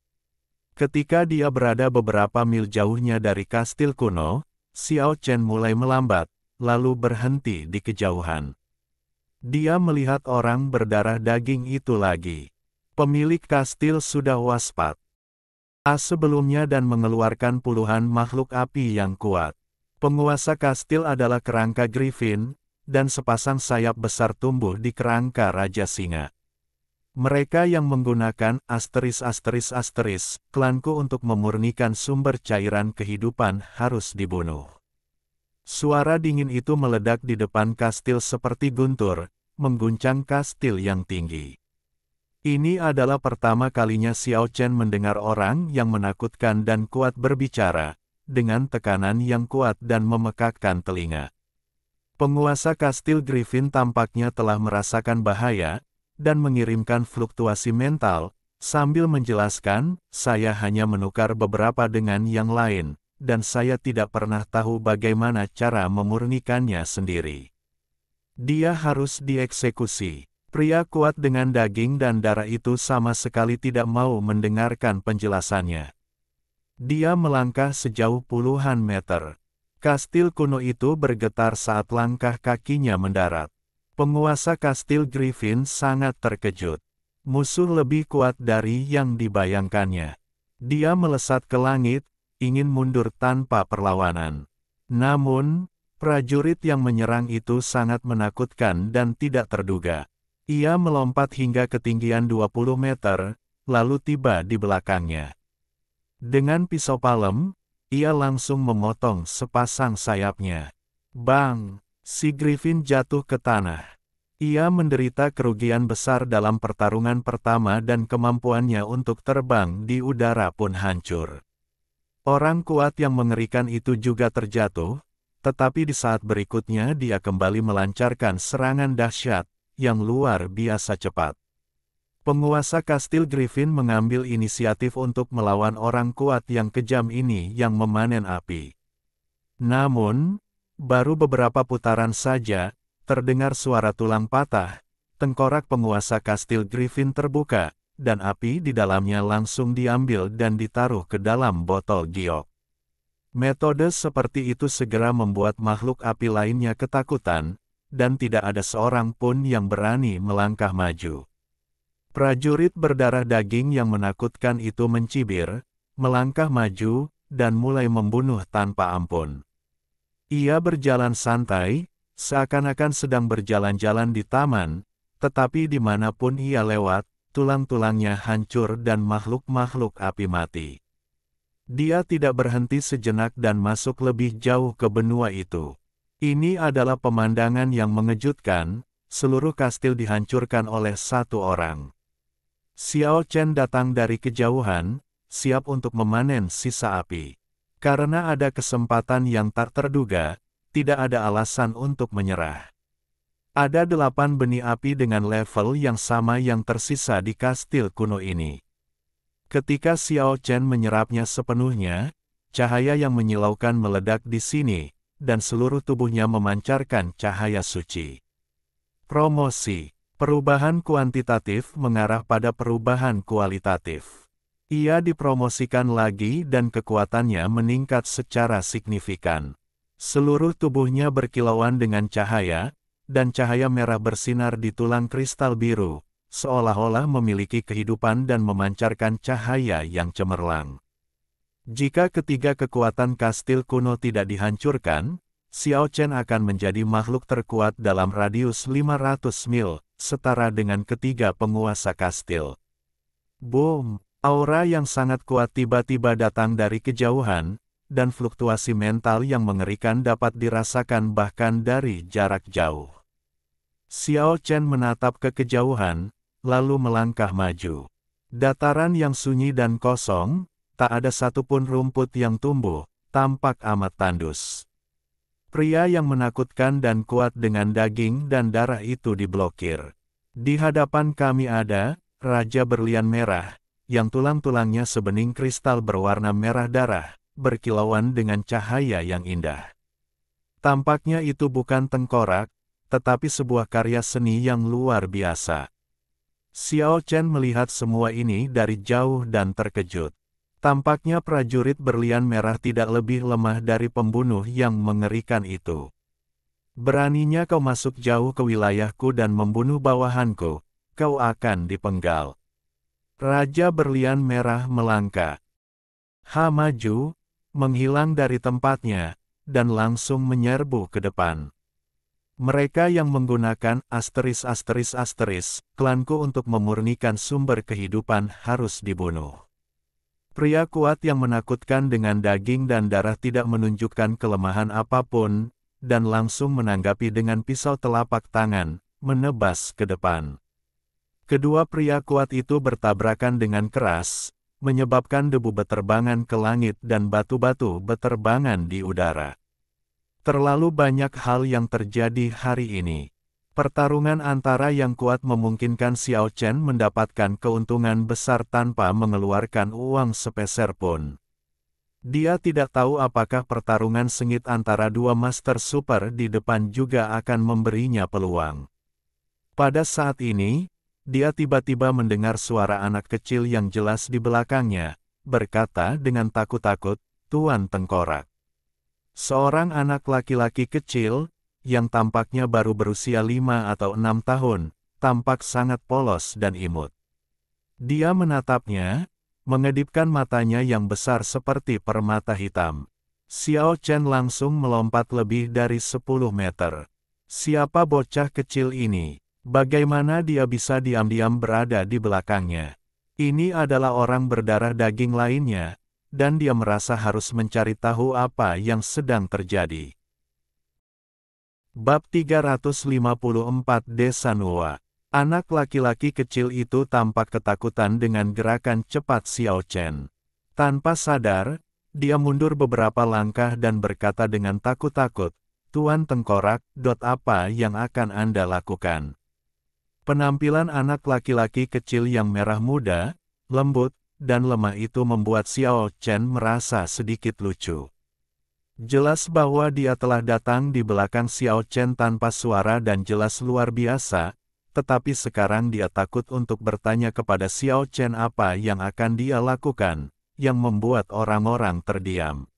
Ketika dia berada beberapa mil jauhnya dari kastil kuno, Xiao Chen mulai melambat, lalu berhenti di kejauhan. Dia melihat orang berdarah daging itu lagi. Pemilik kastil sudah waspada sebelumnya dan mengeluarkan puluhan makhluk api yang kuat. Penguasa kastil adalah kerangka Griffin, dan sepasang sayap besar tumbuh di kerangka Raja Singa. Mereka yang menggunakan ****, klanku untuk memurnikan sumber cairan kehidupan harus dibunuh. Suara dingin itu meledak di depan kastil seperti guntur, mengguncang kastil yang tinggi. Ini adalah pertama kalinya Xiao Chen mendengar orang yang menakutkan dan kuat berbicara, dengan tekanan yang kuat dan memekakkan telinga. Penguasa kastil Griffin tampaknya telah merasakan bahaya, dan mengirimkan fluktuasi mental, sambil menjelaskan, saya hanya menukar beberapa dengan yang lain, dan saya tidak pernah tahu bagaimana cara memurnikannya sendiri. Dia harus dieksekusi. Pria kuat dengan daging dan darah itu sama sekali tidak mau mendengarkan penjelasannya. Dia melangkah sejauh puluhan meter. Kastil kuno itu bergetar saat langkah kakinya mendarat. Penguasa kastil Griffin sangat terkejut. Musuh lebih kuat dari yang dibayangkannya. Dia melesat ke langit, ingin mundur tanpa perlawanan. Namun, prajurit yang menyerang itu sangat menakutkan dan tidak terduga. Ia melompat hingga ketinggian 20 meter, lalu tiba di belakangnya. Dengan pisau palem, ia langsung memotong sepasang sayapnya. Bang! Si Griffin jatuh ke tanah. Ia menderita kerugian besar dalam pertarungan pertama dan kemampuannya untuk terbang di udara pun hancur. Orang kuat yang mengerikan itu juga terjatuh, tetapi di saat berikutnya dia kembali melancarkan serangan dahsyat, yang luar biasa cepat. Penguasa kastil Griffin mengambil inisiatif untuk melawan orang kuat yang kejam ini yang memanen api. Namun, baru beberapa putaran saja, terdengar suara tulang patah, tengkorak penguasa kastil Griffin terbuka, dan api di dalamnya langsung diambil dan ditaruh ke dalam botol giok. Metode seperti itu segera membuat makhluk api lainnya ketakutan, dan tidak ada seorang pun yang berani melangkah maju. Prajurit berdarah daging yang menakutkan itu mencibir, melangkah maju, dan mulai membunuh tanpa ampun. Ia berjalan santai, seakan-akan sedang berjalan-jalan di taman, tetapi dimanapun ia lewat, tulang-tulangnya hancur dan makhluk-makhluk api mati. Dia tidak berhenti sejenak dan masuk lebih jauh ke benua itu. Ini adalah pemandangan yang mengejutkan, seluruh kastil dihancurkan oleh satu orang. Xiao Chen datang dari kejauhan, siap untuk memanen sisa api. Karena ada kesempatan yang tak terduga, tidak ada alasan untuk menyerah. Ada 8 benih api dengan level yang sama yang tersisa di kastil kuno ini. Ketika Xiao Chen menyerapnya sepenuhnya, cahaya yang menyilaukan meledak di sini, dan seluruh tubuhnya memancarkan cahaya suci. Promosi. Perubahan kuantitatif mengarah pada perubahan kualitatif. Ia dipromosikan lagi dan kekuatannya meningkat secara signifikan. Seluruh tubuhnya berkilauan dengan cahaya, dan cahaya merah bersinar di tulang kristal biru, seolah-olah memiliki kehidupan dan memancarkan cahaya yang cemerlang. Jika ketiga kekuatan kastil kuno tidak dihancurkan, Xiao Chen akan menjadi makhluk terkuat dalam radius 500 mil, setara dengan ketiga penguasa kastil. Boom! Aura yang sangat kuat tiba-tiba datang dari kejauhan, dan fluktuasi mental yang mengerikan dapat dirasakan bahkan dari jarak jauh. Xiao Chen menatap ke kejauhan, lalu melangkah maju. Dataran yang sunyi dan kosong, tak ada satupun rumput yang tumbuh, tampak amat tandus. Pria yang menakutkan dan kuat dengan daging dan darah itu diblokir. Di hadapan kami ada Raja Berlian Merah, yang tulang-tulangnya sebening kristal berwarna merah darah, berkilauan dengan cahaya yang indah. Tampaknya itu bukan tengkorak, tetapi sebuah karya seni yang luar biasa. Xiao Chen melihat semua ini dari jauh dan terkejut. Tampaknya prajurit berlian merah tidak lebih lemah dari pembunuh yang mengerikan itu. Beraninya kau masuk jauh ke wilayahku dan membunuh bawahanku, kau akan dipenggal. Raja Berlian Merah melangkah. Maju, menghilang dari tempatnya, dan langsung menyerbu ke depan. Mereka yang menggunakan klanku untuk memurnikan sumber kehidupan harus dibunuh. Pria kuat yang menakutkan dengan daging dan darah tidak menunjukkan kelemahan apapun, dan langsung menanggapi dengan pisau telapak tangan, menebas ke depan. Kedua pria kuat itu bertabrakan dengan keras, menyebabkan debu beterbangan ke langit dan batu-batu beterbangan di udara. Terlalu banyak hal yang terjadi hari ini. Pertarungan antara yang kuat memungkinkan Xiao Chen mendapatkan keuntungan besar tanpa mengeluarkan uang sepeser pun. Dia tidak tahu apakah pertarungan sengit antara dua master super di depan juga akan memberinya peluang. Pada saat ini, dia tiba-tiba mendengar suara anak kecil yang jelas di belakangnya, berkata dengan takut-takut, "Tuan Tengkorak." Seorang anak laki-laki kecil, yang tampaknya baru berusia 5 atau 6 tahun, tampak sangat polos dan imut. Dia menatapnya, mengedipkan matanya yang besar seperti permata hitam. Xiao Chen langsung melompat lebih dari 10 meter. Siapa bocah kecil ini? Bagaimana dia bisa diam-diam berada di belakangnya? Ini adalah orang berdarah daging lainnya, dan dia merasa harus mencari tahu apa yang sedang terjadi. Bab 354 Desa Nuwa. Anak laki-laki kecil itu tampak ketakutan dengan gerakan cepat Xiao Chen. Tanpa sadar, dia mundur beberapa langkah dan berkata dengan takut-takut, "Tuan Tengkorak, apa yang akan Anda lakukan?" Penampilan anak laki-laki kecil yang merah muda, lembut, dan lemah itu membuat Xiao Chen merasa sedikit lucu. Jelas bahwa dia telah datang di belakang Xiao Chen tanpa suara dan jelas luar biasa, tetapi sekarang dia takut untuk bertanya kepada Xiao Chen apa yang akan dia lakukan, yang membuat orang-orang terdiam.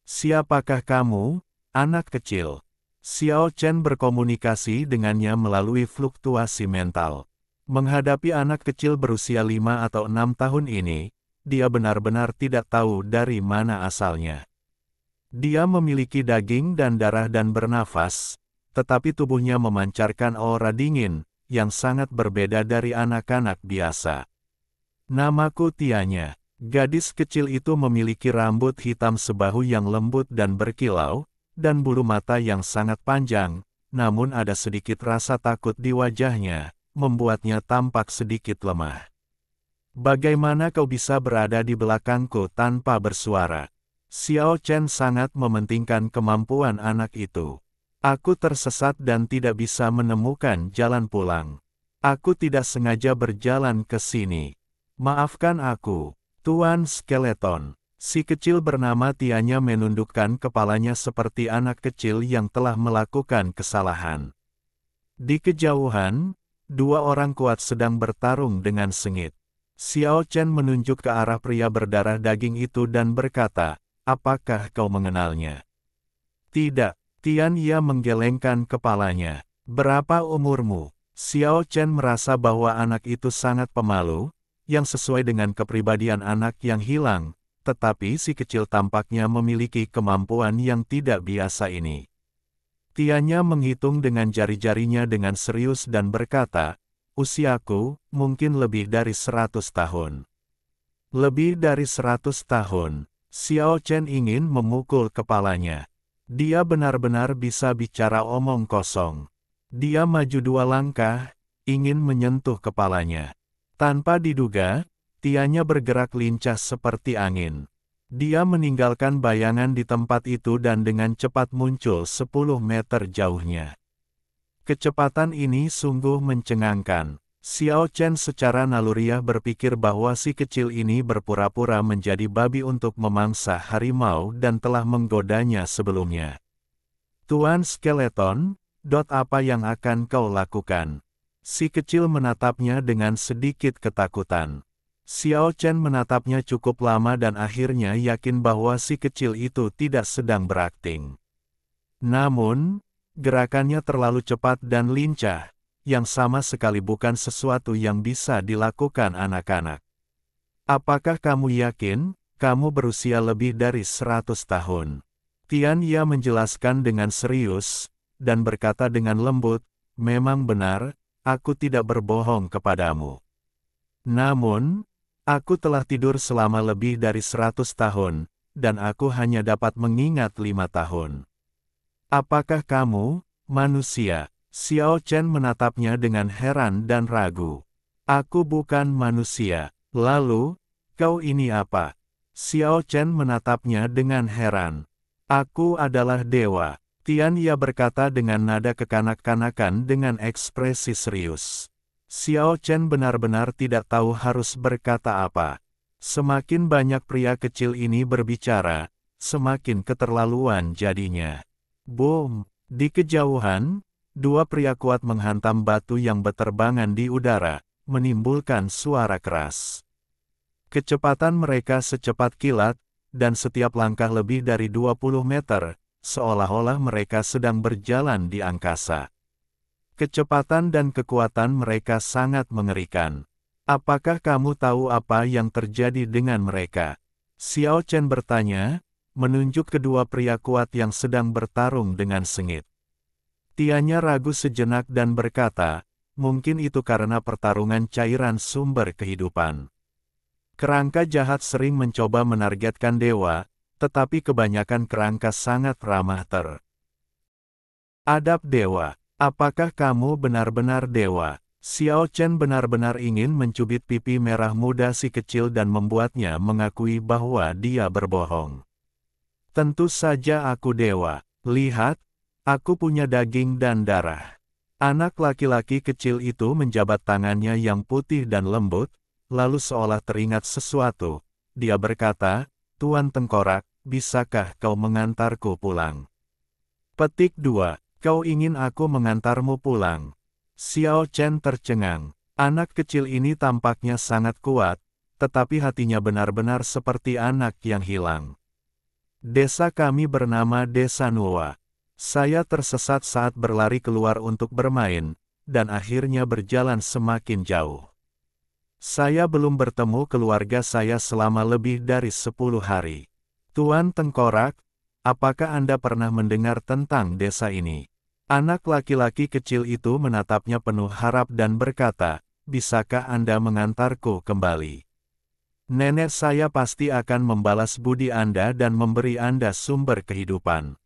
"Siapakah kamu, anak kecil?" Xiao Chen berkomunikasi dengannya melalui fluktuasi mental. Menghadapi anak kecil berusia 5 atau 6 tahun ini, dia benar-benar tidak tahu dari mana asalnya. Dia memiliki daging dan darah dan bernafas, tetapi tubuhnya memancarkan aura dingin, yang sangat berbeda dari anak-anak biasa. "Namaku Tianya." Gadis kecil itu memiliki rambut hitam sebahu yang lembut dan berkilau, dan bulu mata yang sangat panjang, namun ada sedikit rasa takut di wajahnya, membuatnya tampak sedikit lemah. Bagaimana kau bisa berada di belakangku tanpa bersuara? Xiao Chen sangat mementingkan kemampuan anak itu. Aku tersesat dan tidak bisa menemukan jalan pulang. Aku tidak sengaja berjalan ke sini. Maafkan aku, Tuan Skeleton. Si kecil bernama Tianya menundukkan kepalanya seperti anak kecil yang telah melakukan kesalahan. Di kejauhan, dua orang kuat sedang bertarung dengan sengit. Xiao Chen menunjuk ke arah pria berdarah daging itu dan berkata, "Apakah kau mengenalnya?" "Tidak." Tian Ia menggelengkan kepalanya. "Berapa umurmu?" Xiao Chen merasa bahwa anak itu sangat pemalu, yang sesuai dengan kepribadian anak yang hilang, tetapi si kecil tampaknya memiliki kemampuan yang tidak biasa ini. Tianya menghitung dengan jari-jarinya dengan serius dan berkata, "Usiaku, mungkin lebih dari 100 tahun. Lebih dari 100 tahun. Xiao Chen ingin memukul kepalanya. Dia benar-benar bisa bicara omong kosong. Dia maju 2 langkah, ingin menyentuh kepalanya. Tanpa diduga, Tianya bergerak lincah seperti angin. Dia meninggalkan bayangan di tempat itu dan dengan cepat muncul 10 meter jauhnya. Kecepatan ini sungguh mencengangkan. Xiao Chen secara naluriah berpikir bahwa si kecil ini berpura-pura menjadi babi untuk memangsa harimau dan telah menggodanya sebelumnya. "Tuan Skeleton, apa yang akan kau lakukan?" Si kecil menatapnya dengan sedikit ketakutan. Xiao Chen menatapnya cukup lama dan akhirnya yakin bahwa si kecil itu tidak sedang berakting. Namun, gerakannya terlalu cepat dan lincah, yang sama sekali bukan sesuatu yang bisa dilakukan anak-anak. "Apakah kamu yakin, kamu berusia lebih dari 100 tahun?" Tian Ia menjelaskan dengan serius, dan berkata dengan lembut, "Memang benar, aku tidak berbohong kepadamu. Namun, aku telah tidur selama lebih dari 100 tahun, dan aku hanya dapat mengingat 5 tahun. Apakah kamu, manusia?" Xiao Chen menatapnya dengan heran dan ragu. "Aku bukan manusia." "Lalu, kau ini apa?" Xiao Chen menatapnya dengan heran. "Aku adalah dewa." Tian Ia berkata dengan nada kekanak-kanakan dengan ekspresi serius. Xiao Chen benar-benar tidak tahu harus berkata apa. Semakin banyak pria kecil ini berbicara, semakin keterlaluan jadinya. Boom! Di kejauhan, dua pria kuat menghantam batu yang berterbangan di udara, menimbulkan suara keras. Kecepatan mereka secepat kilat, dan setiap langkah lebih dari 20 meter, seolah-olah mereka sedang berjalan di angkasa. Kecepatan dan kekuatan mereka sangat mengerikan. "Apakah kamu tahu apa yang terjadi dengan mereka?" Xiao Chen bertanya, menunjuk kedua pria kuat yang sedang bertarung dengan sengit. Tianya ragu sejenak dan berkata, "Mungkin itu karena pertarungan cairan sumber kehidupan. Kerangka jahat sering mencoba menargetkan dewa, tetapi kebanyakan kerangka sangat ramah terhadap dewa. Apakah kamu benar-benar dewa?" Xiao Chen benar-benar ingin mencubit pipi merah muda si kecil dan membuatnya mengakui bahwa dia berbohong. "Tentu saja aku dewa. Lihat, aku punya daging dan darah." Anak laki-laki kecil itu menjabat tangannya yang putih dan lembut, lalu seolah teringat sesuatu, dia berkata, "Tuan Tengkorak, bisakah kau mengantarku pulang?" Petik 2. Kau ingin aku mengantarmu pulang? Xiao Chen tercengang. Anak kecil ini tampaknya sangat kuat, tetapi hatinya benar-benar seperti anak yang hilang. "Desa kami bernama Desa Nuwa. Saya tersesat saat berlari keluar untuk bermain, dan akhirnya berjalan semakin jauh. Saya belum bertemu keluarga saya selama lebih dari 10 hari. Tuan Tengkorak, apakah Anda pernah mendengar tentang desa ini?" Anak laki-laki kecil itu menatapnya penuh harap dan berkata, "Bisakah Anda mengantarku kembali?" Nenek saya pasti akan membalas budi Anda dan memberi Anda sumber kehidupan.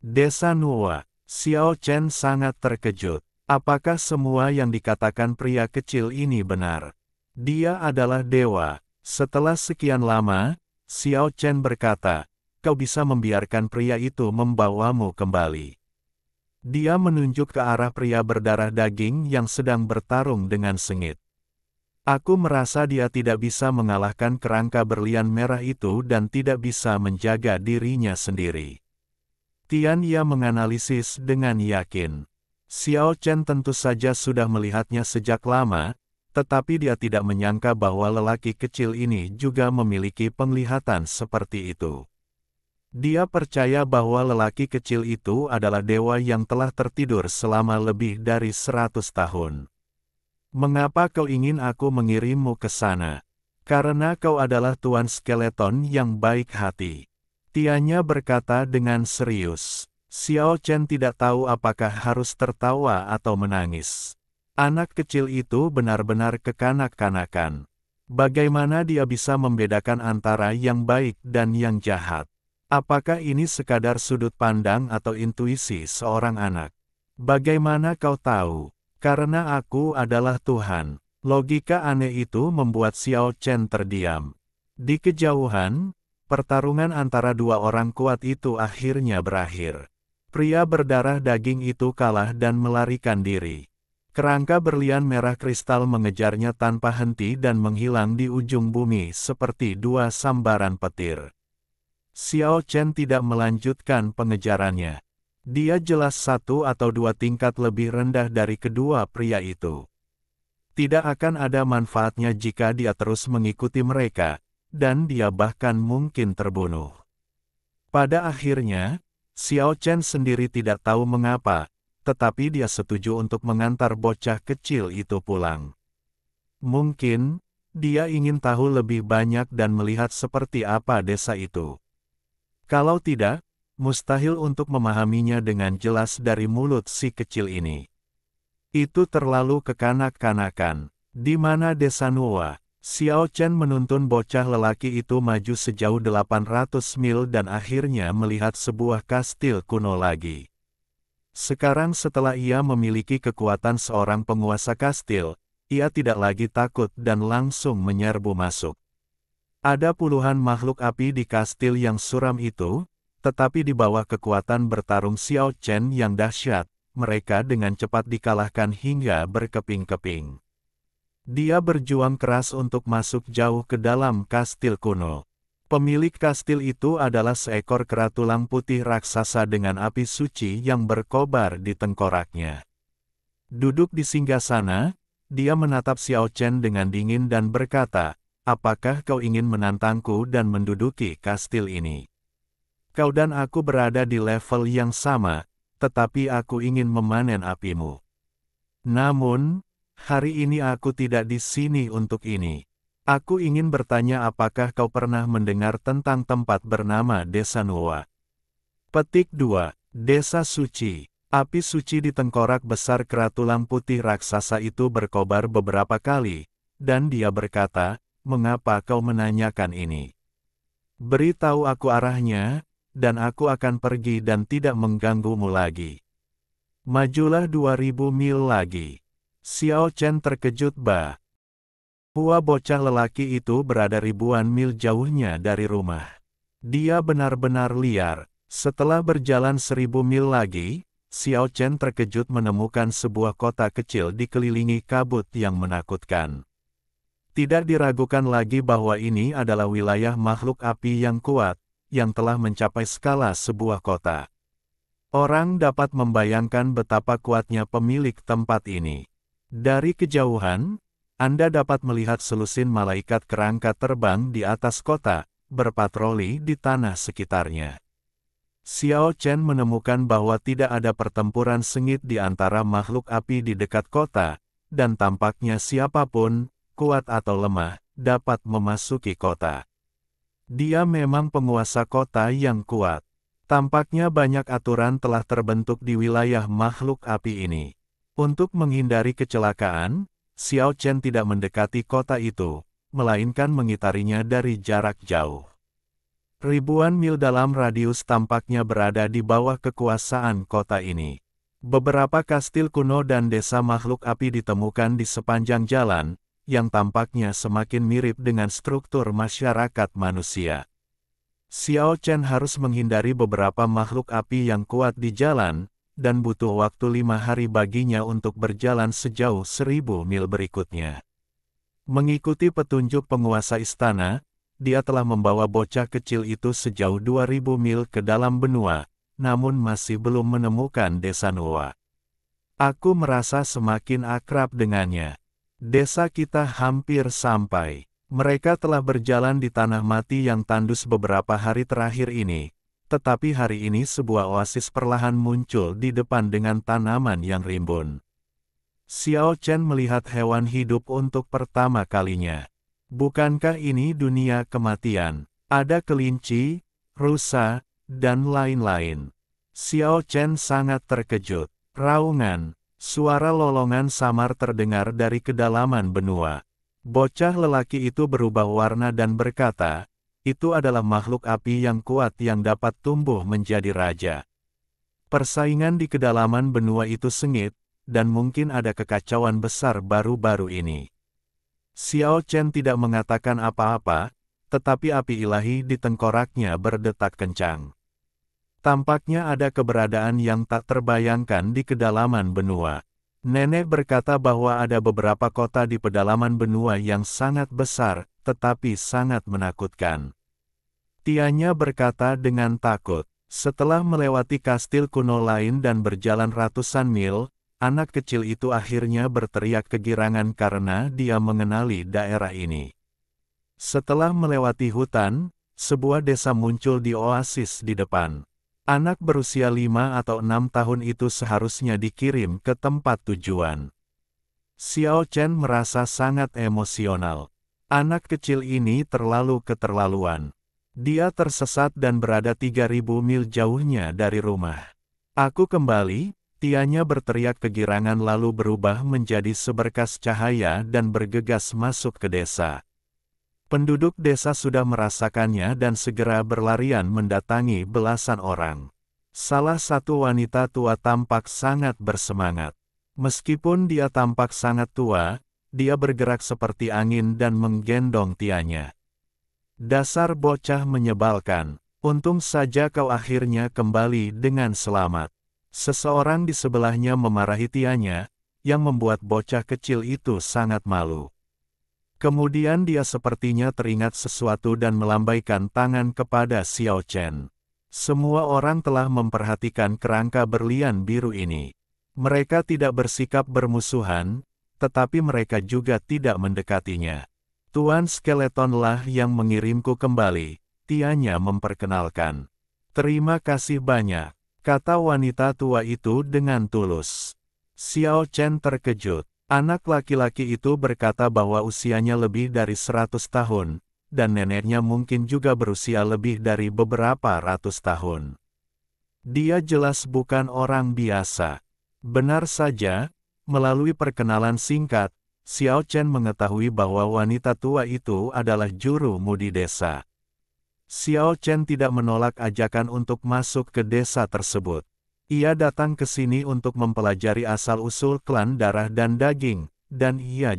Desa Nuwa, Xiao Chen sangat terkejut. Apakah semua yang dikatakan pria kecil ini benar? Dia adalah dewa. Setelah sekian lama, Xiao Chen berkata, kau bisa membiarkan pria itu membawamu kembali. Dia menunjuk ke arah pria berdarah daging yang sedang bertarung dengan sengit. Aku merasa dia tidak bisa mengalahkan kerangka berlian merah itu dan tidak bisa menjaga dirinya sendiri. Tian Ye menganalisis dengan yakin. Xiao Chen tentu saja sudah melihatnya sejak lama, tetapi dia tidak menyangka bahwa lelaki kecil ini juga memiliki penglihatan seperti itu. Dia percaya bahwa lelaki kecil itu adalah dewa yang telah tertidur selama lebih dari 100 tahun. Mengapa kau ingin aku mengirimmu ke sana? Karena kau adalah Tuan Skeleton yang baik hati. Tianya berkata dengan serius. Xiao Chen tidak tahu apakah harus tertawa atau menangis. Anak kecil itu benar-benar kekanak-kanakan. Bagaimana dia bisa membedakan antara yang baik dan yang jahat? Apakah ini sekadar sudut pandang atau intuisi seorang anak? Bagaimana kau tahu? Karena aku adalah Tuhan. Logika aneh itu membuat Xiao Chen terdiam. Di kejauhan, pertarungan antara dua orang kuat itu akhirnya berakhir. Pria berdarah daging itu kalah dan melarikan diri. Kerangka berlian merah kristal mengejarnya tanpa henti dan menghilang di ujung bumi seperti dua sambaran petir. Xiao Chen tidak melanjutkan pengejarannya. Dia jelas 1 atau 2 tingkat lebih rendah dari kedua pria itu. Tidak akan ada manfaatnya jika dia terus mengikuti mereka, dan dia bahkan mungkin terbunuh. Pada akhirnya, Xiao Chen sendiri tidak tahu mengapa, tetapi dia setuju untuk mengantar bocah kecil itu pulang. Mungkin, dia ingin tahu lebih banyak dan melihat seperti apa desa itu. Kalau tidak, mustahil untuk memahaminya dengan jelas dari mulut si kecil ini. Itu terlalu kekanak-kanakan. Di mana desa Nuwa? Xiao Chen menuntun bocah lelaki itu maju sejauh 800 mil dan akhirnya melihat sebuah kastil kuno lagi. Sekarang setelah ia memiliki kekuatan seorang penguasa kastil, ia tidak lagi takut dan langsung menyerbu masuk. Ada puluhan makhluk api di kastil yang suram itu, tetapi di bawah kekuatan bertarung Xiao Chen yang dahsyat, mereka dengan cepat dikalahkan hingga berkeping-keping. Dia berjuang keras untuk masuk jauh ke dalam kastil kuno. Pemilik kastil itu adalah seekor kera tulang putih raksasa dengan api suci yang berkobar di tengkoraknya. Duduk di singgasana, dia menatap Xiao Chen dengan dingin dan berkata, apakah kau ingin menantangku dan menduduki kastil ini? Kau dan aku berada di level yang sama, tetapi aku ingin memanen apimu. Namun, hari ini aku tidak di sini untuk ini. Aku ingin bertanya apakah kau pernah mendengar tentang tempat bernama Desa Nuwa? Petik 2. Desa Suci. Api suci di tengkorak besar kera tulang putih raksasa itu berkobar beberapa kali, dan dia berkata, mengapa kau menanyakan ini? Beritahu aku arahnya, dan aku akan pergi dan tidak mengganggumu lagi. Majulah 2000 mil lagi. Xiao Chen terkejut bahwa bocah lelaki itu berada ribuan mil jauhnya dari rumah. Dia benar-benar liar. Setelah berjalan 1000 mil lagi, Xiao Chen terkejut menemukan sebuah kota kecil dikelilingi kabut yang menakutkan. Tidak diragukan lagi bahwa ini adalah wilayah makhluk api yang kuat, yang telah mencapai skala sebuah kota. Orang dapat membayangkan betapa kuatnya pemilik tempat ini. Dari kejauhan, Anda dapat melihat selusin malaikat kerangka terbang di atas kota, berpatroli di tanah sekitarnya. Xiao Chen menemukan bahwa tidak ada pertempuran sengit di antara makhluk api di dekat kota, dan tampaknya siapapun, kuat atau lemah, dapat memasuki kota. Dia memang penguasa kota yang kuat. Tampaknya banyak aturan telah terbentuk di wilayah makhluk api ini. Untuk menghindari kecelakaan, Xiao Chen tidak mendekati kota itu, melainkan mengitarinya dari jarak jauh. Ribuan mil dalam radius tampaknya berada di bawah kekuasaan kota ini. Beberapa kastil kuno dan desa makhluk api ditemukan di sepanjang jalan, yang tampaknya semakin mirip dengan struktur masyarakat manusia. Xiao Chen harus menghindari beberapa makhluk api yang kuat di jalan, dan butuh waktu 5 hari baginya untuk berjalan sejauh 1000 mil berikutnya. Mengikuti petunjuk penguasa istana, dia telah membawa bocah kecil itu sejauh 2000 mil ke dalam benua, namun masih belum menemukan desa Nuwa. Aku merasa semakin akrab dengannya. Desa kita hampir sampai. Mereka telah berjalan di tanah mati yang tandus beberapa hari terakhir ini, tetapi hari ini sebuah oasis perlahan muncul di depan dengan tanaman yang rimbun. Xiao Chen melihat hewan hidup untuk pertama kalinya. Bukankah ini dunia kematian? Ada kelinci, rusa, dan lain-lain. Xiao Chen sangat terkejut. Raungan, suara lolongan samar terdengar dari kedalaman benua. Bocah lelaki itu berubah warna dan berkata, itu adalah makhluk api yang kuat yang dapat tumbuh menjadi raja. Persaingan di kedalaman benua itu sengit, dan mungkin ada kekacauan besar baru-baru ini. Xiao Chen tidak mengatakan apa-apa, tetapi api ilahi di tengkoraknya berdetak kencang. Tampaknya ada keberadaan yang tak terbayangkan di kedalaman benua. Nenek berkata bahwa ada beberapa kota di pedalaman benua yang sangat besar, tetapi sangat menakutkan. Tianya berkata dengan takut. Setelah melewati kastil kuno lain dan berjalan ratusan mil, anak kecil itu akhirnya berteriak kegirangan karena dia mengenali daerah ini. Setelah melewati hutan, sebuah desa muncul di oasis di depan. Anak berusia 5 atau 6 tahun itu seharusnya dikirim ke tempat tujuan. Xiao Chen merasa sangat emosional. Anak kecil ini terlalu keterlaluan. Dia tersesat dan berada 3000 mil jauhnya dari rumah. Aku kembali. Tianya berteriak kegirangan lalu berubah menjadi seberkas cahaya dan bergegas masuk ke desa. Penduduk desa sudah merasakannya dan segera berlarian mendatangi belasan orang. Salah satu wanita tua tampak sangat bersemangat. Meskipun dia tampak sangat tua, dia bergerak seperti angin dan menggendong Tianya. Dasar bocah menyebalkan. Untung saja kau akhirnya kembali dengan selamat. Seseorang di sebelahnya memarahi Tianya, yang membuat bocah kecil itu sangat malu. Kemudian dia sepertinya teringat sesuatu dan melambaikan tangan kepada Xiao Chen. Semua orang telah memperhatikan kerangka berlian biru ini. Mereka tidak bersikap bermusuhan, tetapi mereka juga tidak mendekatinya. Tuan Skeletonlah yang mengirimku kembali, Tianya memperkenalkan. Terima kasih banyak. Kata wanita tua itu dengan tulus. Xiao Chen terkejut. Anak laki-laki itu berkata bahwa usianya lebih dari 100 tahun, dan neneknya mungkin juga berusia lebih dari beberapa ratus tahun. Dia jelas bukan orang biasa. Benar saja, melalui perkenalan singkat, Xiao Chen mengetahui bahwa wanita tua itu adalah juru mudi desa. Xiao Chen tidak menolak ajakan untuk masuk ke desa tersebut. Ia datang ke sini untuk mempelajari asal-usul klan darah dan daging, dan ia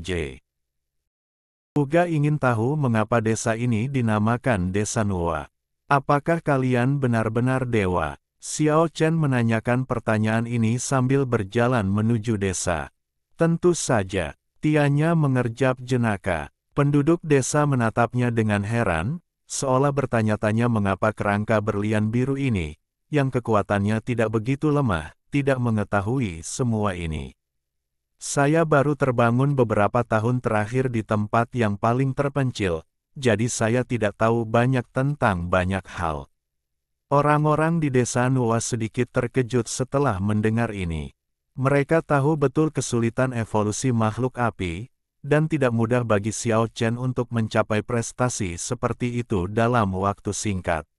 juga ingin tahu mengapa desa ini dinamakan Desa Nuwa. Apakah kalian benar-benar dewa? Xiao Chen menanyakan pertanyaan ini sambil berjalan menuju desa. Tentu saja, Tianya mengerjap jenaka. Penduduk desa menatapnya dengan heran, seolah bertanya-tanya mengapa kerangka berlian biru ini, yang kekuatannya tidak begitu lemah, tidak mengetahui semua ini. Saya baru terbangun beberapa tahun terakhir di tempat yang paling terpencil, jadi saya tidak tahu banyak tentang banyak hal. Orang-orang di desa Nuwa sedikit terkejut setelah mendengar ini. Mereka tahu betul kesulitan evolusi makhluk api, dan tidak mudah bagi Xiao Chen untuk mencapai prestasi seperti itu dalam waktu singkat.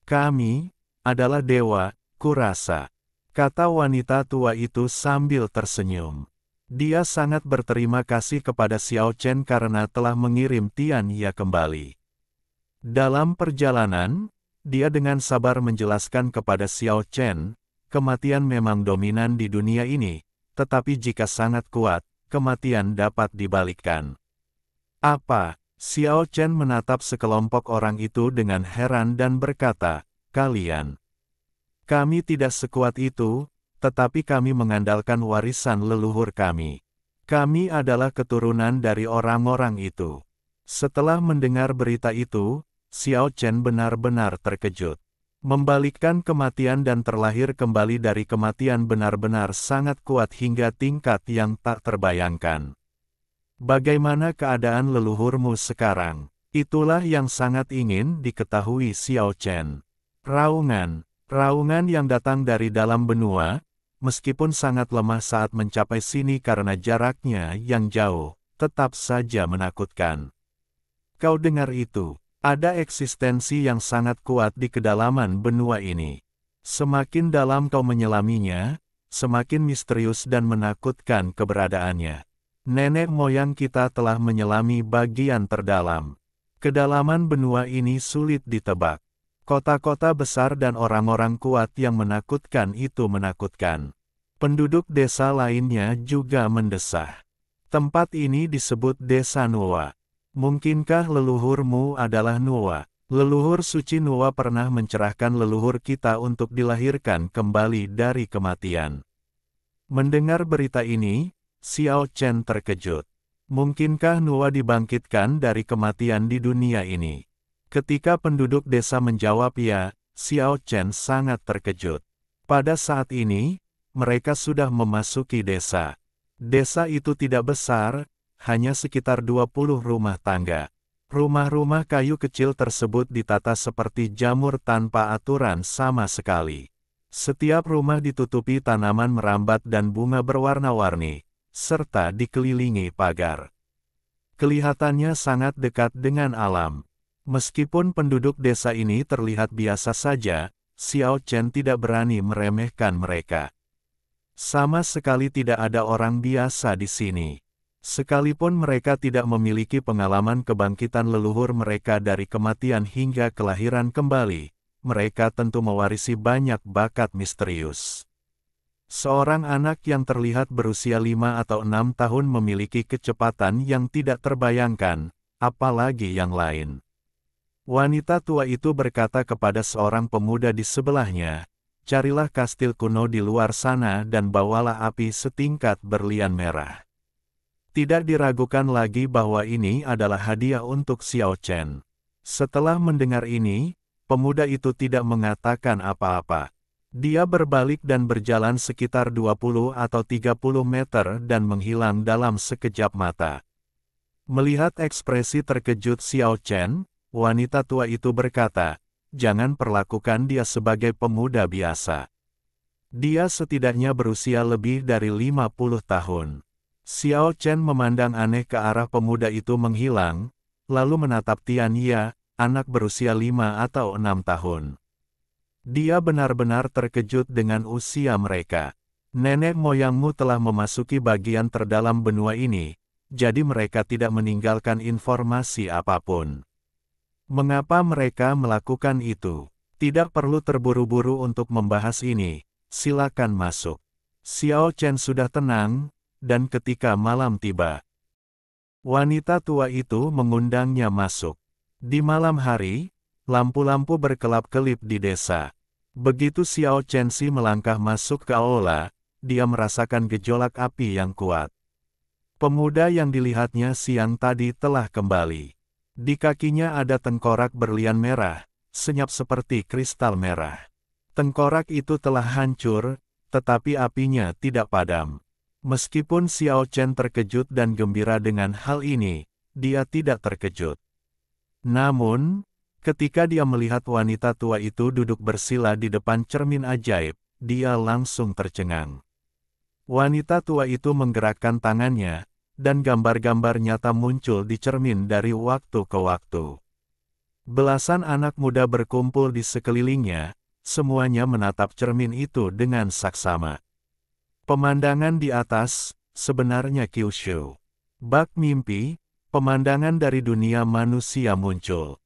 Kami adalah dewa, kurasa, kata wanita tua itu sambil tersenyum. Dia sangat berterima kasih kepada Xiao Chen karena telah mengirim Tian Ye kembali. Dalam perjalanan, dia dengan sabar menjelaskan kepada Xiao Chen, kematian memang dominan di dunia ini, tetapi jika sangat kuat, kematian dapat dibalikkan. Apa? Xiao Chen menatap sekelompok orang itu dengan heran dan berkata, kalian. Kami tidak sekuat itu, tetapi kami mengandalkan warisan leluhur kami. Kami adalah keturunan dari orang-orang itu. Setelah mendengar berita itu, Xiao Chen benar-benar terkejut. Membalikkan kematian dan terlahir kembali dari kematian benar-benar sangat kuat hingga tingkat yang tak terbayangkan. Bagaimana keadaan leluhurmu sekarang? Itulah yang sangat ingin diketahui Xiao Chen. Raungan yang datang dari dalam benua, meskipun sangat lemah saat mencapai sini karena jaraknya yang jauh, tetap saja menakutkan. Kau dengar itu? Ada eksistensi yang sangat kuat di kedalaman benua ini. Semakin dalam kau menyelaminya, semakin misterius dan menakutkan keberadaannya. Nenek moyang kita telah menyelami bagian terdalam. Kedalaman benua ini sulit ditebak. Kota-kota besar dan orang-orang kuat yang menakutkan itu menakutkan. Penduduk desa lainnya juga mendesah. Tempat ini disebut Desa Nuwa. Mungkinkah leluhurmu adalah Nuwa? Leluhur suci Nuwa pernah mencerahkan leluhur kita untuk dilahirkan kembali dari kematian. Mendengar berita ini, Xiao Chen terkejut. Mungkinkah Nuwa dibangkitkan dari kematian di dunia ini? Ketika penduduk desa menjawab ya, Xiao Chen sangat terkejut. Pada saat ini, mereka sudah memasuki desa. Desa itu tidak besar, hanya sekitar 20 rumah tangga. Rumah-rumah kayu kecil tersebut ditata seperti jamur tanpa aturan sama sekali. Setiap rumah ditutupi tanaman merambat dan bunga berwarna-warni, serta dikelilingi pagar. Kelihatannya sangat dekat dengan alam. Meskipun penduduk desa ini terlihat biasa saja, Xiao Chen tidak berani meremehkan mereka. Sama sekali tidak ada orang biasa di sini. Sekalipun mereka tidak memiliki pengalaman kebangkitan leluhur mereka dari kematian hingga kelahiran kembali, mereka tentu mewarisi banyak bakat misterius. Seorang anak yang terlihat berusia 5 atau 6 tahun memiliki kecepatan yang tidak terbayangkan, apalagi yang lain. Wanita tua itu berkata kepada seorang pemuda di sebelahnya, carilah kastil kuno di luar sana dan bawalah api setingkat berlian merah. Tidak diragukan lagi bahwa ini adalah hadiah untuk Xiao Chen. Setelah mendengar ini, pemuda itu tidak mengatakan apa-apa. Dia berbalik dan berjalan sekitar 20 atau 30 meter dan menghilang dalam sekejap mata. Melihat ekspresi terkejut Xiao Chen, wanita tua itu berkata, jangan perlakukan dia sebagai pemuda biasa. Dia setidaknya berusia lebih dari 50 tahun. Xiao Chen memandang aneh ke arah pemuda itu menghilang, lalu menatap Tian Ye, anak berusia 5 atau 6 tahun. Dia benar-benar terkejut dengan usia mereka. Nenek moyangmu telah memasuki bagian terdalam benua ini, jadi mereka tidak meninggalkan informasi apapun. Mengapa mereka melakukan itu? Tidak perlu terburu-buru untuk membahas ini, silakan masuk. Xiao Chen sudah tenang, dan ketika malam tiba, wanita tua itu mengundangnya masuk. Di malam hari, lampu-lampu berkelap-kelip di desa. Begitu Xiao Chen melangkah masuk ke aula, dia merasakan gejolak api yang kuat. Pemuda yang dilihatnya siang tadi telah kembali. Di kakinya ada tengkorak berlian merah, senyap seperti kristal merah. Tengkorak itu telah hancur, tetapi apinya tidak padam. Meskipun Xiao Chen terkejut dan gembira dengan hal ini, dia tidak terkejut. Namun, ketika dia melihat wanita tua itu duduk bersila di depan cermin ajaib, dia langsung tercengang. Wanita tua itu menggerakkan tangannya, dan gambar-gambar nyata muncul di cermin dari waktu ke waktu. Belasan anak muda berkumpul di sekelilingnya, semuanya menatap cermin itu dengan saksama. Pemandangan di atas, sebenarnya Kyushu. Bak mimpi, pemandangan dari dunia manusia muncul.